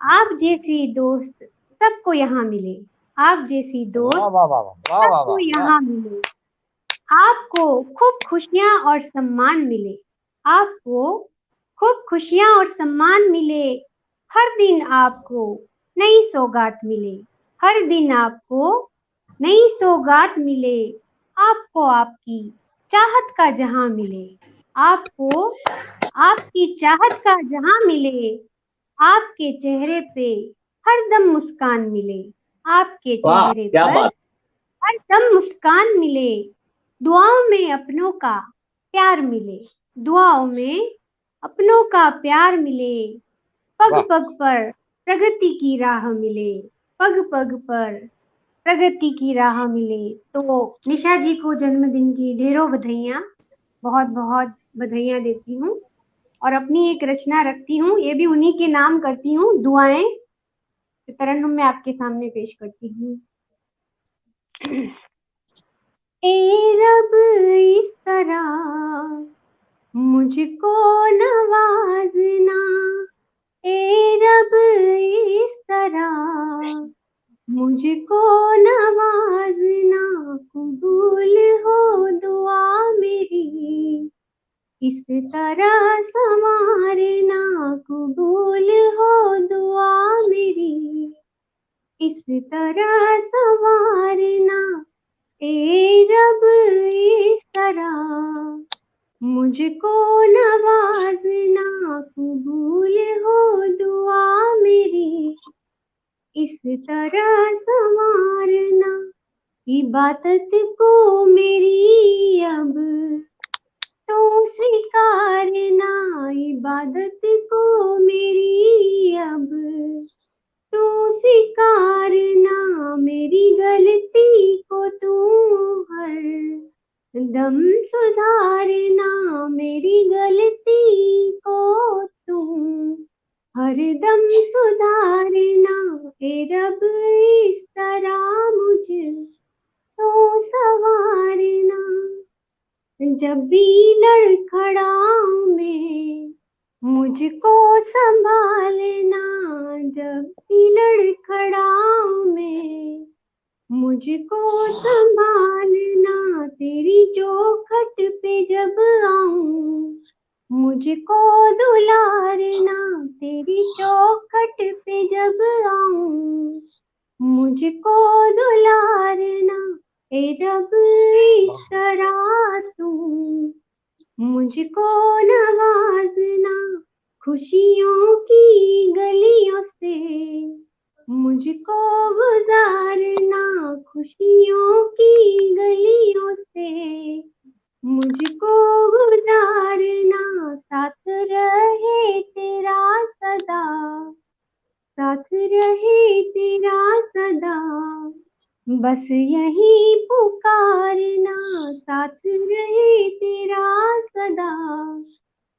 S9: आप जैसी दोस्त सबको यहाँ मिले, आप जैसी
S7: वाह
S9: दोस्त
S7: वाह वाह वाह वाह वाह
S9: सबको
S7: वाह।
S9: यहाँ मिले, आपको खूब खुशियाँ और सम्मान मिले, आपको खूब खुशियाँ और सम्मान मिले, हर दिन आपको नई सौगात मिले, हर दिन आपको नई सौगात मिले, आपको आपकी चाहत का जहां मिले, आपको आपकी चाहत का जहां मिले, आपके चेहरे पे हरदम मुस्कान मिले, आपके
S10: वाह,
S9: चेहरे
S10: क्या
S9: पर
S10: बात।
S9: हरदम मुस्कान मिले, दुआओं में अपनों का प्यार मिले, दुआओं में अपनों का प्यार मिले, पग
S7: वाह
S9: पग पर प्रगति की राह मिले, पग पग पर प्रगति की राह मिले। तो निशा जी को जन्मदिन की ढेरों बधाइयाँ, बहुत बहुत बधाइयाँ देती हूँ, और अपनी एक रचना रखती हूँ, ये भी उन्हीं के नाम करती हूँ, दुआएं, तो तरन्नुम में आपके सामने पेश करती हूँ। ए रब इस तरह मुझको नवाजना, ए रब इस तरह मुझको नवाजना, कबूल हो दुआ मेरी, इस तरह संवारना, कबूल हो दुआ मेरी, इस तरह संवारना, ए रब इस तरह मुझको नवाजना, कबूल हो दुआ मेरी, इस तरह संवारना, इबादत को मेरी अब तो स्वीकारना, इबादत को मेरी अब तू स्वीकारना, मेरी गलती को तू हर दम सुधारना, मेरी गलती को तू हर दम सुधारना, ए रब इस तरह मुझे तो संवारना, जब भी लड़खड़ाऊं मैं मुझको संभालना जब भी लड़खड़ाऊं मैं, मुझको संभालना तेरी चौखट पे जब आऊं, मुझको दुलारना तेरी चौखट पे जब आऊं, मुझको दुलारना ए रब इस तरह तू, मुझको नवाजना खुशियों की गलियों से, मुझको गुजारना खुशियों की गलियों से, मुझको गुजारना साथ रहे तेरा सदा, साथ रहे तेरा सदा, बस यही पुकारना साथ रहे तेरा सदा,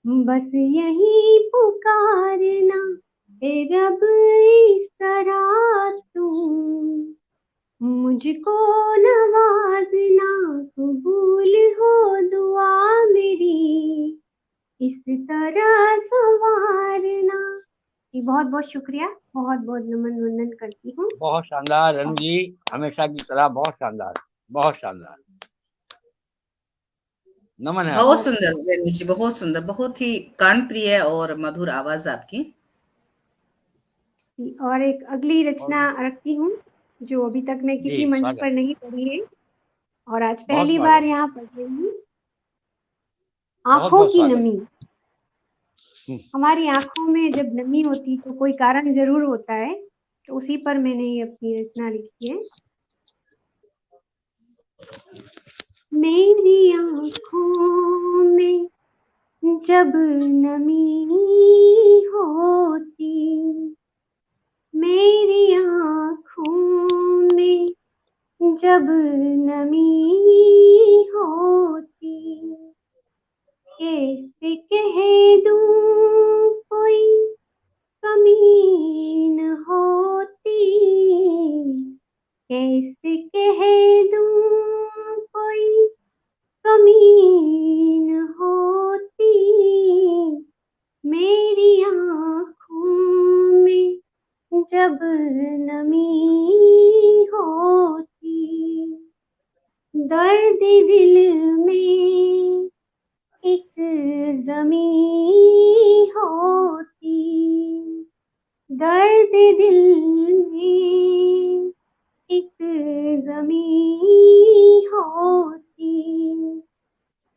S9: बस यही पुकारना ए रब इस तरह तू, मुझको नवाजना कबूल हो दुआ मेरी, इस तरह संवारना। जी बहुत बहुत शुक्रिया, बहुत बहुत नमन वंदन करती हूँ।
S7: बहुत शानदार रेणु जी, हमेशा की तरह बहुत शानदार, बहुत शानदार। नमन है
S6: बहुत
S7: आपको।
S6: सुंदर रेणु जी, बहुत सुंदर, बहुत ही कर्णप्रिय और मधुर आवाज आपकी।
S9: और एक अगली रचना रखती हूँ जो अभी तक मैं किसी
S7: जी,
S9: मंच
S7: स्वागत।
S9: पर नहीं पढ़ी है और आज
S7: बहुत
S9: पहली
S7: स्वागत।
S9: बार यहाँ पढ़ रही हूँ।
S7: बहुत
S9: आंखों
S7: बहुत
S9: की
S7: स्वागत।
S9: नमी। हमारी आंखों में जब नमी होती तो कोई कारण जरूर होता है, तो उसी पर मैंने ये अपनी रचना लिखी है। मेरी आंखों में जब नमी होती, मेरी आंखों में जब नमी होती, कैसे कह दूं कोई कमी न होती, कैसे कह दूं कोई कमी न होती, मेरी आँखों में जब नमी होती, दर्द दिल में एक जमी होती, दर्द दिल में एक जमी होती,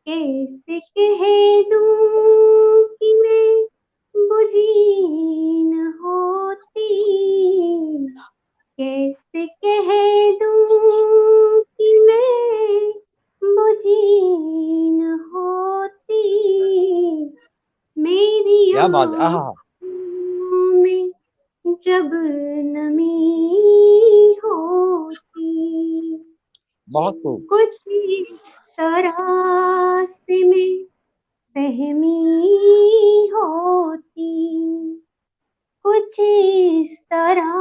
S9: कैसे कह दूं कि मैं बुझी न होती, कैसे कह दूं कि मैं बुझी न होती, मेरी
S7: क्या बात है। आहा,
S9: आँखों में जब नमी होती,
S7: बहुत खूब।
S9: कुछ इस तरह से मैं सहमी होती, कुछ इस तरह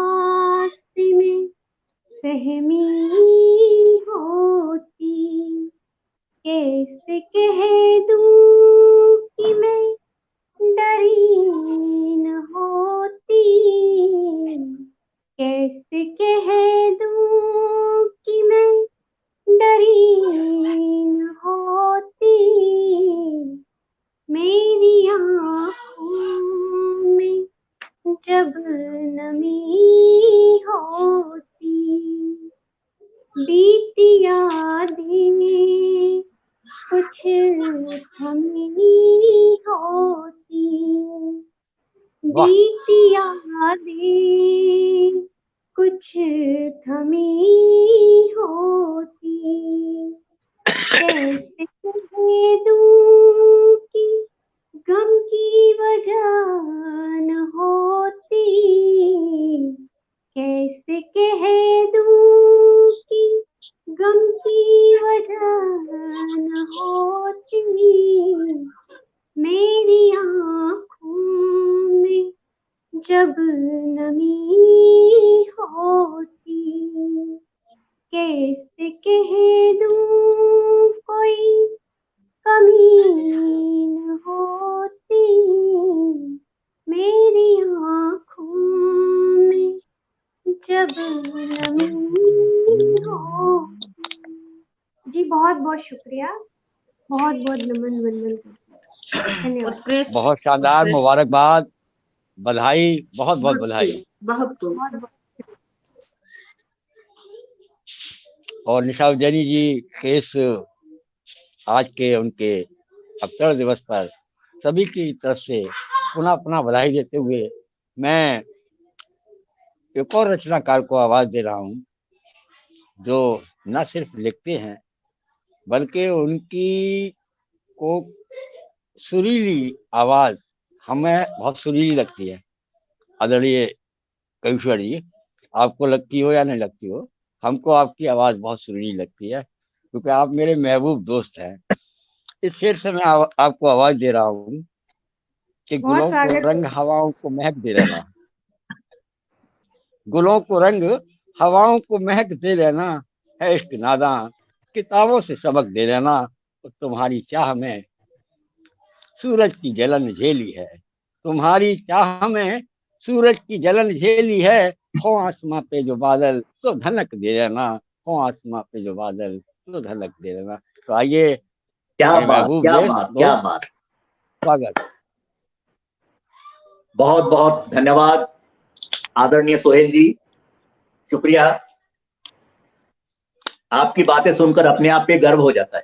S9: से मैं सहमी होती, कैसे कह दूं कि मैं डरी न होती, कैसे कह दूं कि मैं डरी न होती, मेरी आँखों में जब नमी होती, बीती यादें कुछ थमी होती,
S7: वाह,
S9: बीती यादें कुछ थमी होती, कैसे कह दूं कि गम की वजह न होती, कैसे कह दूं कि गम की वजह न होती, मेरी आँखों में जब नमी होती, कैसे कह दूं कोई कमी न होती, जब नमी हो। जी बहुत बहुत शुक्रिया, बहुत बहुत नमन वंदन करती हूँ। धन्यवाद।
S6: उत्कृष्ट
S7: बहुत शानदार,
S6: उत्कृष्ट।
S7: मुबारकबाद, बधाई, बहुत बहुत बधाई।
S5: बहुत खूब।
S9: बहुत बहुत
S7: और निशा उज्जैनी जी के इस आज के उनके अवतरण दिवस पर सभी की तरफ से पुनः पुनः बधाई देते हुए मैं एक और रचनाकार को आवाज दे रहा हूँ जो न सिर्फ लिखते हैं बल्कि उनकी को सुरीली आवाज हमें बहुत सुरीली लगती है। आदरणीय कविश्वर जी, आपको लगती हो या नहीं लगती हो, हमको आपकी आवाज बहुत सुरीली लगती है क्योंकि आप मेरे महबूब दोस्त हैं। इस शेर से मैं आपको आवाज दे रहा हूँ कि
S9: बहुत
S7: गुलों को
S9: स्वागत
S7: रंग हवाओं को महक दे लेना, गुलों को रंग हवाओं को महक दे लेना, है इश्क नादां किताबों से सबक दे लेना, तो तुम्हारी चाह में सूरज की जलन झेली है, तुम्हारी चाह में सूरज की जलन झेली है, हो आसमां पे जो बादल तो धनक दे लेना, हो आसमां पे जो बादल तो धनक दे लेना। तो आइए
S10: क्या
S7: मेरे
S10: बात,
S7: महबूब
S10: क्या
S7: दोस्त
S10: बात, क्या बात।
S7: स्वागत।
S10: बहुत बहुत धन्यवाद आदरणीय सोहेल जी, शुक्रिया। आपकी बातें सुनकर अपने आप पे गर्व हो जाता है।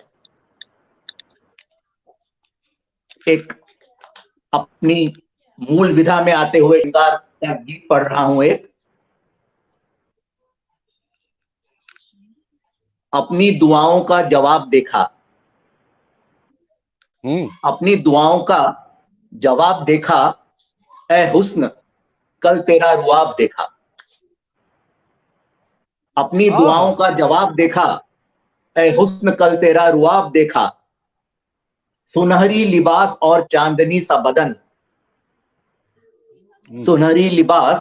S10: एक अपनी मूल विधा में आते हुए श्रृंगार का गीत पढ़ रहा हूं। एक अपनी दुआओं का जवाब देखा, अपनी दुआओं का जवाब देखा, ऐ हुस्न कल तेरा रुआब देखा। अपनी दुआओं का जवाब देखा, ऐ हुस्न कल तेरा रुआब देखा। सुनहरी लिबास और चांदनी सा बदन, सुनहरी लिबास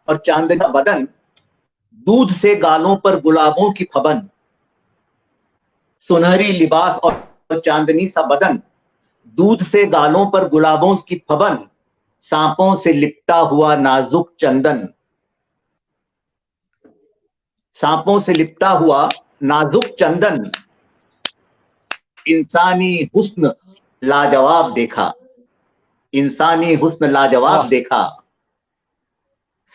S10: और चांदनी सा बदन, दूध से गालों पर गुलाबों की फबन। सुनहरी लिबास और चांदनी सा बदन, दूध से गालों पर गुलाबों की फबन, सांपों से लिपटा हुआ नाजुक चंदन। सांपों से लिपटा हुआ नाजुक चंदन, इंसानी हुस्न लाजवाब देखा, इंसानी हुस्न लाजवाब देखा।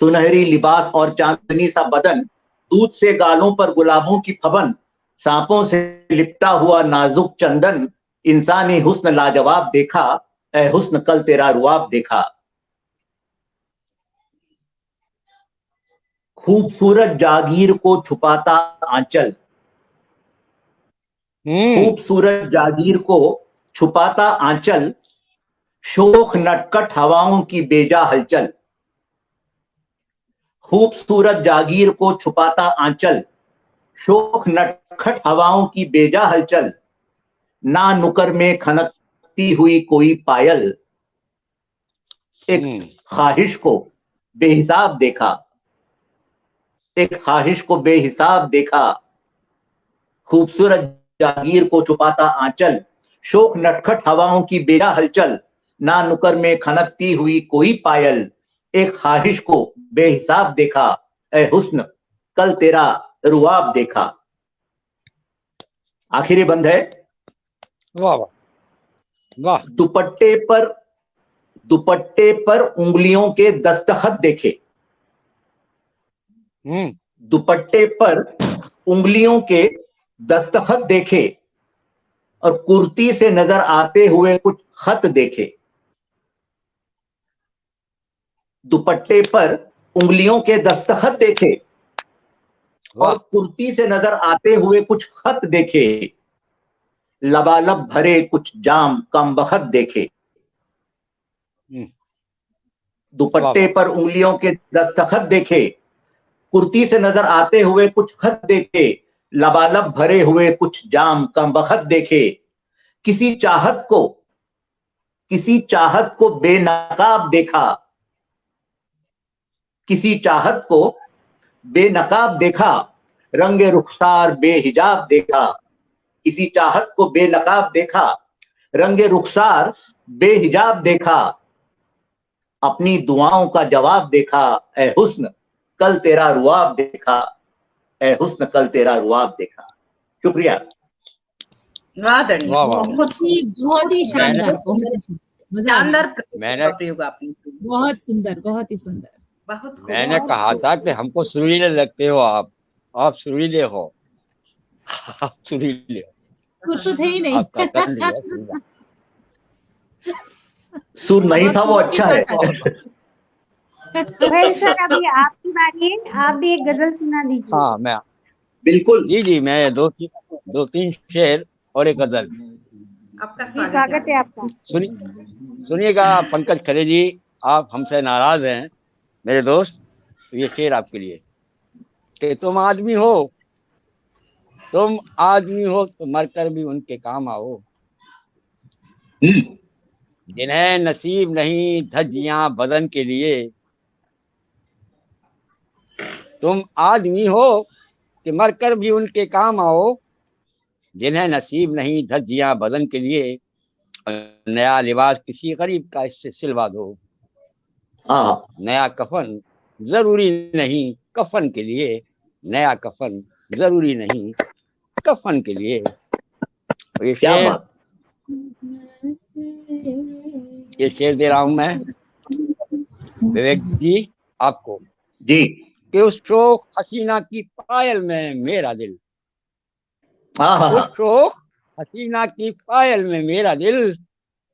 S10: सुनहरी लिबास और चांदनी सा बदन, दूध से गालों पर गुलाबों की फबन, सांपों से लिपटा हुआ नाजुक चंदन, इंसानी हुस्न लाजवाब देखा, ऐ हुस्न कल तेरा रुआब देखा। खूबसूरत जागीर को छुपाता आंचल, खूबसूरत जागीर को छुपाता आंचल, शोख नटखट हवाओं की बेजा हलचल। खूबसूरत जागीर को छुपाता आंचल, शोख नटखट हवाओं की बेजा हलचल, ना नुकर में खनकती हुई कोई पायल, एक ख्वाहिश को बेहिसाब देखा, एक ख्वाहिश को बेहिसाब देखा। खूबसूरत जागीर को छुपाता आंचल, शोक नटखट हवाओं की बेजा हलचल, ना नुकर में खनकती हुई कोई पायल, एक ख्वाहिश को बेहिसाब देखा, ऐ हुस्न कल तेरा रुआब देखा। आखिरी बंद है।
S7: वाह वाह वाह।
S10: दुपट्टे पर उंगलियों के दस्तखत देखे, दुपट्टे पर उंगलियों के दस्तखत देखे, और कुर्ती से नजर आते हुए कुछ खत देखे। दुपट्टे पर उंगलियों के दस्तखत देखे और कुर्ती से नजर आते हुए कुछ खत देखे, लबालब भरे कुछ जाम कम बखत देखे। दुपट्टे पर उंगलियों के दस्तखत देखे, कुर्ती से नजर आते हुए कुछ खत देखे, लबालब भरे हुए कुछ जाम कम बखत देखे। किसी चाहत को बेनकाब देखा, किसी चाहत को बेनकाब देखा, रंगे रुखसार बेहिजाब देखा। किसी चाहत को बेनकाब देखा, रंगे रुखसार बेहिजाब देखा। अपनी दुआओं का जवाब देखा, ऐ हुस्न कल तेरा रुआब देखा, ए हुस्न कल तेरा रुआब देखा। शुक्रिया।
S6: वाह धनी,
S7: वाह वाह।
S8: बहुत ही शानदार, बहुत ही
S6: शानदार
S7: मैंने
S6: प्रयोग आपने,
S8: बहुत सुंदर, बहुत ही सुंदर।
S5: बहुत खूब,
S7: मैंने
S5: बहुत
S7: कहा
S5: खूब।
S7: था कि हमको सुरीले लगते हो आप सुरीले हो, आप सुरीले हो,
S8: सुर तो थे ही नहीं।
S7: आपका कर लिया सुरीला।
S10: सुर नहीं
S8: बहुत
S10: था, वो
S8: सुरों के
S10: अच्छा है।
S8: साथ आए।
S9: सोहेल सर, अभी आपकी बारी है, आप भी एक गजल सुना दीजिए।
S7: हाँ मैं
S10: बिल्कुल।
S7: जी मैं दो तीन शेर और एक गजल।
S5: आपका
S9: जी,
S5: स्वागत
S9: स्वागत है आपका।
S7: सुनिएगा पंकज खरे जी, आप हमसे नाराज हैं मेरे दोस्त, तो ये शेर आपके लिए कि तुम आदमी हो तो मरकर भी उनके काम आओ, जिन्हें नसीब नहीं धज्जियां बदन के लिए। तुम आदमी हो कि मरकर भी उनके काम आओ, जिन्हें नसीब नहीं धज्जियां बदन के लिए। नया लिबास किसी गरीब का इससे सिलवा दो, नया कफन जरूरी नहीं कफन के लिए, नया कफन जरूरी नहीं कफन के लिए। और ये शेर दे रहा हूं मैं विवेक जी आपको
S10: जी।
S7: कि उस शोक हसीना की पायल में मेरा दिल, उस शोक हसीना की पायल में मेरा दिल,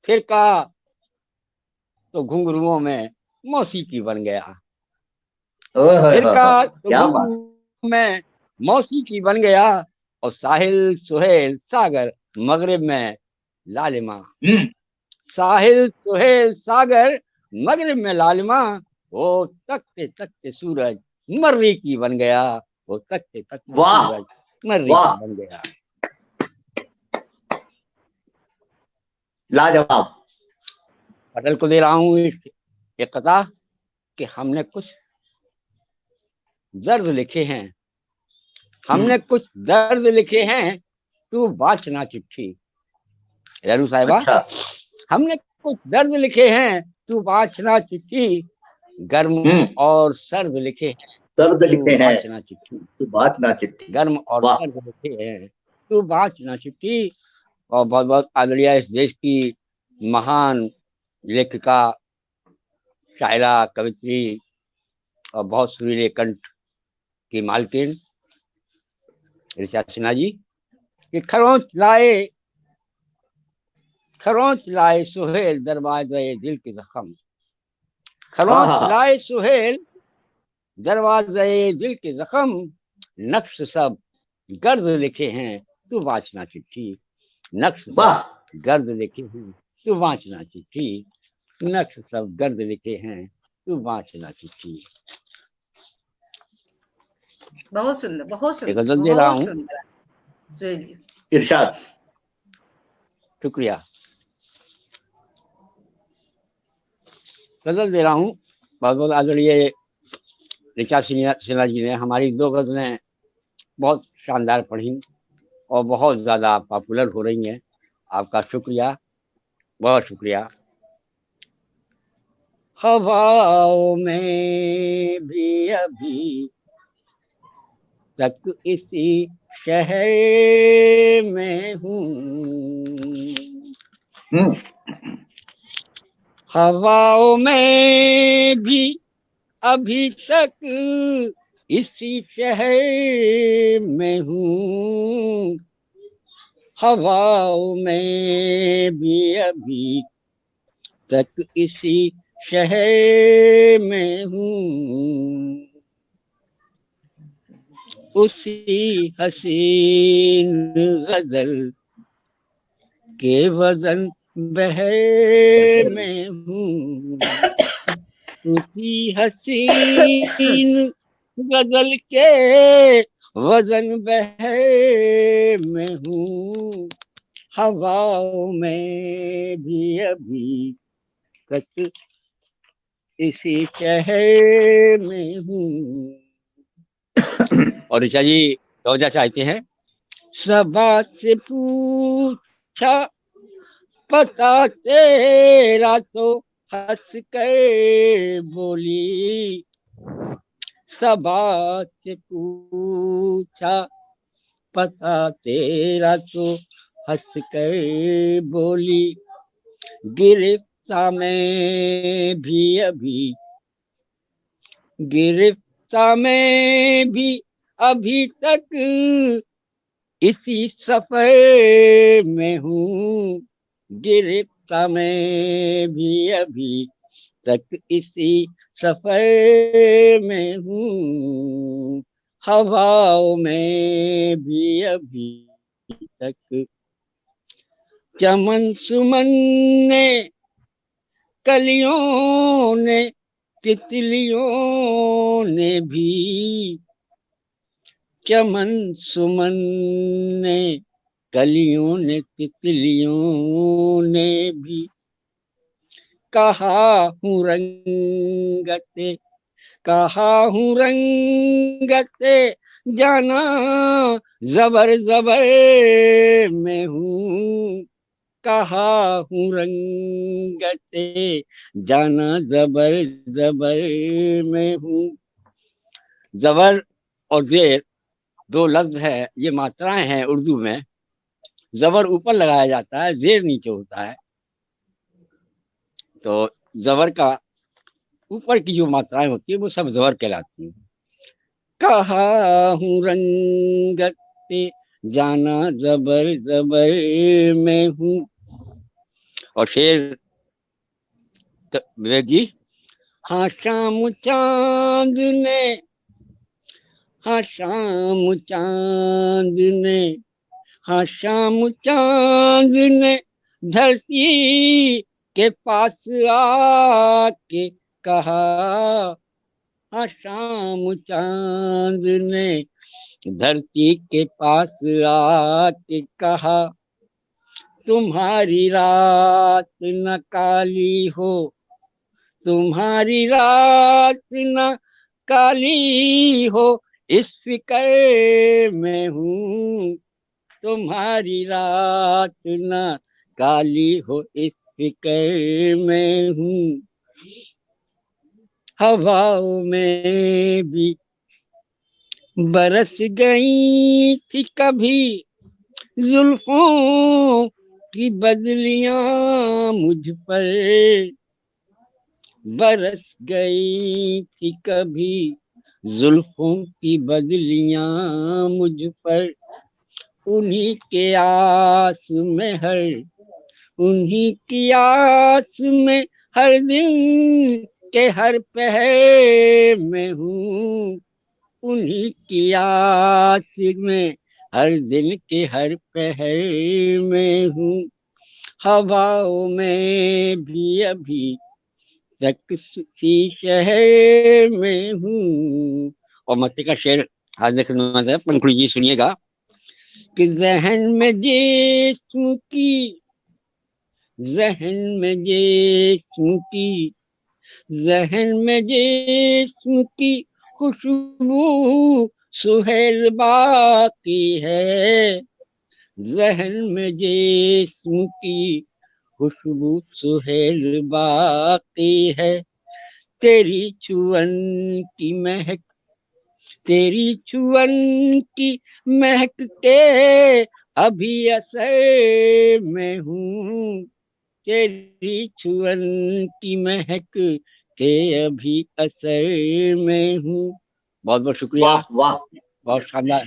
S7: फिर का तो घुंघरुओं में मौसीकी बन गया, फिर का तो घुंघरुओं में मौसीकी बन गया। और साहिल सुहेल सागर मगरिब में लालिमा, साहिल सुहेल सागर मगरिब में लालिमा, वो तकते तकते सूरज मर्रीकी बन गया, वो तकते तकते सूरज मर्रीकी बन गया।
S10: लाजवाब।
S7: पटल को दे रहा हूँ एक कथा कि हमने कुछ दर्द लिखे हैं, हमने कुछ दर्द लिखे हैं, तू वाचना चिट्ठी। रेणु साहिबा, हमने कुछ दर्द लिखे हैं, तू वाचना चिट्ठी। गर्म और सर्द लिखे हैं,
S10: सर्द लिखे हैं,
S7: वाचना चिट्ठी,
S10: तू वाचना चिट्ठी।
S7: गर्म और सर्द लिखे हैं, तू वाचना चिट्ठी। और बहुत बहुत आदरणीय इस देश की महान लेखिका, शायरा, कवित्री और बहुत सुरीले कंठ की मालकिन ऋचा सिन्हा जी कि खरोंच लाए सुहेल दरवाजे दिल के जख्म, खरोंच लाए सुहेल दरवाजे दिल के जख्म। नक्श सब गर्द लिखे हैं, तू वाचना चिट्ठी, नक्श सब गर्द लिखे हैं, तू वाचना चिट्ठी, नक्श सब गर्द लिखे हैं, तू वाचना चिट्ठी।
S6: बहुत सुंदर, बहुत सुंदर,
S7: गजल दे रहा हूँ
S6: सुहेल जी।
S10: इरशाद।
S7: शुक्रिया। गजल दे रहा हूँ, बहुत बहुत आदरणीय ऋचा सिन्हा जी ने हमारी दो गजलें बहुत शानदार पढ़ी और बहुत ज्यादा पॉपुलर हो रही हैं। आपका शुक्रिया, बहुत शुक्रिया। हवाओं में भी अभी तक इसी शहर में हूँ, हवाओं में भी अभी तक इसी शहर में हूँ, हवाओं में भी अभी तक इसी शहर में हूँ। उसी हसीन गजल के वजन बहर में हूँ, उसी हसीन गजल के वजन बहर में हूँ, हवाओं में भी अभी तक इसी शहर में हूँ। और ऋचा जी रोजा चाहते हैं, सबा से पूछा पता तेरा तो हंस कर बोली, सबा से पूछा पता तेरा तो हंस कर बोली गिरफ्तार में भी अभी तक इसी सफर में हूँ गिरफ्तार में भी अभी तक इसी सफर में हूँ हवाओं में भी अभी तक चमन सुमन ने कलियों ने तितलियों ने भी चमन सुमन ने कलियों ने तितलियों ने भी कहा हूँ रंगते जाना जबर जबर में हूँ कहा हूँ रंगते जाना जबर जबर में हूँ। जबर और जेर दो लफ्ज है, ये मात्राएं हैं उर्दू में। जबर ऊपर लगाया जाता है, जेर नीचे होता है। तो जबर का ऊपर की जो मात्राएं होती है वो सब जबर कहलाती हैं। कहा हूँ रंगते जाना जबर जबर में हूँ। और शेर विवेक जी, हाँ शाम चांद ने धरती के पास आके कहा हाँ शाम चांद ने धरती के पास आके कहा तुम्हारी रात न काली हो इस फिक्र में हूँ तुम्हारी रात न काली हो इस फिक्र में हूँ हवाओं में भी बरस गई थी कभी जुल्फों की बदलियां मुझ पर बरस गई थी कभी जुल्फों की बदलियां मुझ पर उन्हीं की आस में हर दिन के हर पहर में हूँ उन्हीं की आस में हर दिन के हर पहर में हूँ हवाओं में भी अभी तक किसी शहर में हूँ। और मत्ती का शेर हाजिर खिदमत है, पंखुड़ी जी सुनिएगा कि जहन में जिस्म की खुशबू सुहेल बाकी है जहन में जिस्म की खुशबू सुहेल बाकी है तेरी छुअन की महक के अभी असर में हूँ तेरी छुअन की महक के अभी असर में हूँ। बहुत बहुत शुक्रिया।
S10: वाह
S7: बहुत शानदार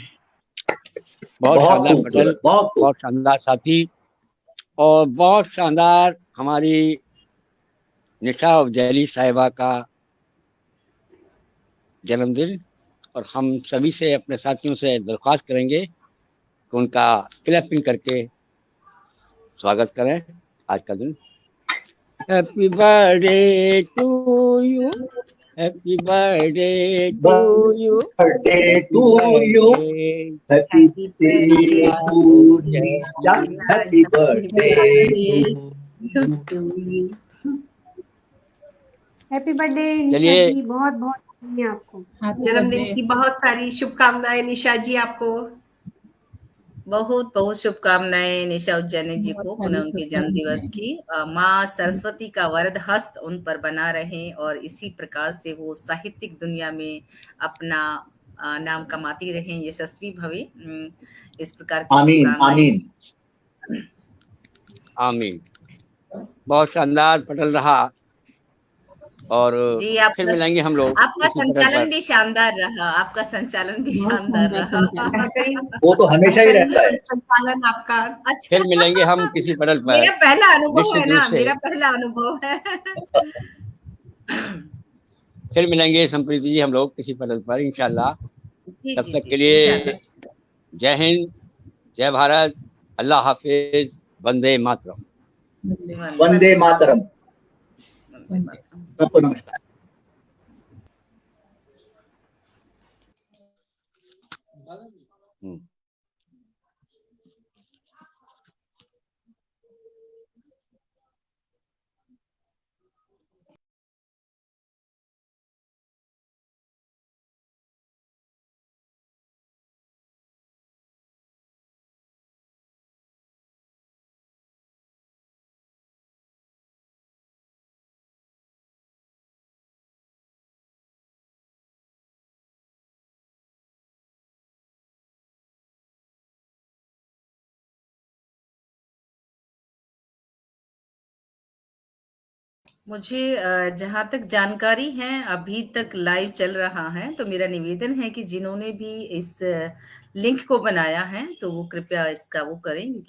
S7: पटल, बहुत शानदार साथी और बहुत शानदार हमारी निशा उजैली साहिबा का जन्मदिन। और हम सभी से अपने साथियों से दरख्वास्त करेंगे कि उनका क्लैपिंग करके स्वागत करें आज का दिन। Happy birthday to you, happy birthday to you,
S10: happy birthday to Nisha, happy birthday
S9: happy birthday
S7: चलिए।
S9: निशा जी, बहुत बहुत शुक्रिया आपको।
S5: जन्मदिन की बहुत सारी शुभकामनाएं निशा जी आपको।
S6: बहुत बहुत शुभकामनाएं निशा उज्जैनी जी को
S8: बहुत
S6: पुनः
S8: सारी
S6: उनके जन्म दिवस की। माँ सरस्वती का वरद हस्त उन पर बना रहे और इसी प्रकार से वो साहित्यिक दुनिया में अपना नाम कमाती रहें, यशस्वी भवे। इस प्रकार की
S10: आमीन
S6: शुभकामनाएं।
S10: आमीन
S7: आमीन। बहुत शानदार पटल रहा और
S6: जी
S7: फिर मिलेंगे हम लोग
S6: आपका
S7: इसी पटल
S6: संचालन
S7: पर।
S6: भी शानदार रहा, आपका संचालन भी
S8: बहुत
S6: शानदार
S8: शानदार
S6: रहा।
S8: संचालन।
S10: वो तो हमेशा ही रहता है।
S5: संचालन आपका
S6: अच्छा,
S7: फिर मिलेंगे हम किसी पटल पर
S6: मेरा पहला अनुभव है
S7: निश्चित रूप
S6: ना,
S7: से।
S6: मेरा पहला अनुभव है।
S7: फिर मिलेंगे संप्रीति जी हम लोग किसी पटल पर इंशाल्लाह।
S6: जी
S7: तब
S6: जी
S7: तक
S6: जी,
S7: के लिए
S6: इंशाल्लाह।
S7: जय हिंद, जय भारत, अल्लाह हाफिज, वंदे मातरम।
S10: वंदे मातरम।
S6: वंदे मातरम।
S10: सबको नमस्कार।
S6: मुझे जहाँ तक जानकारी है अभी तक लाइव चल रहा है, तो मेरा निवेदन है कि जिन्होंने भी इस लिंक को बनाया है तो वो कृपया इसका वो करें।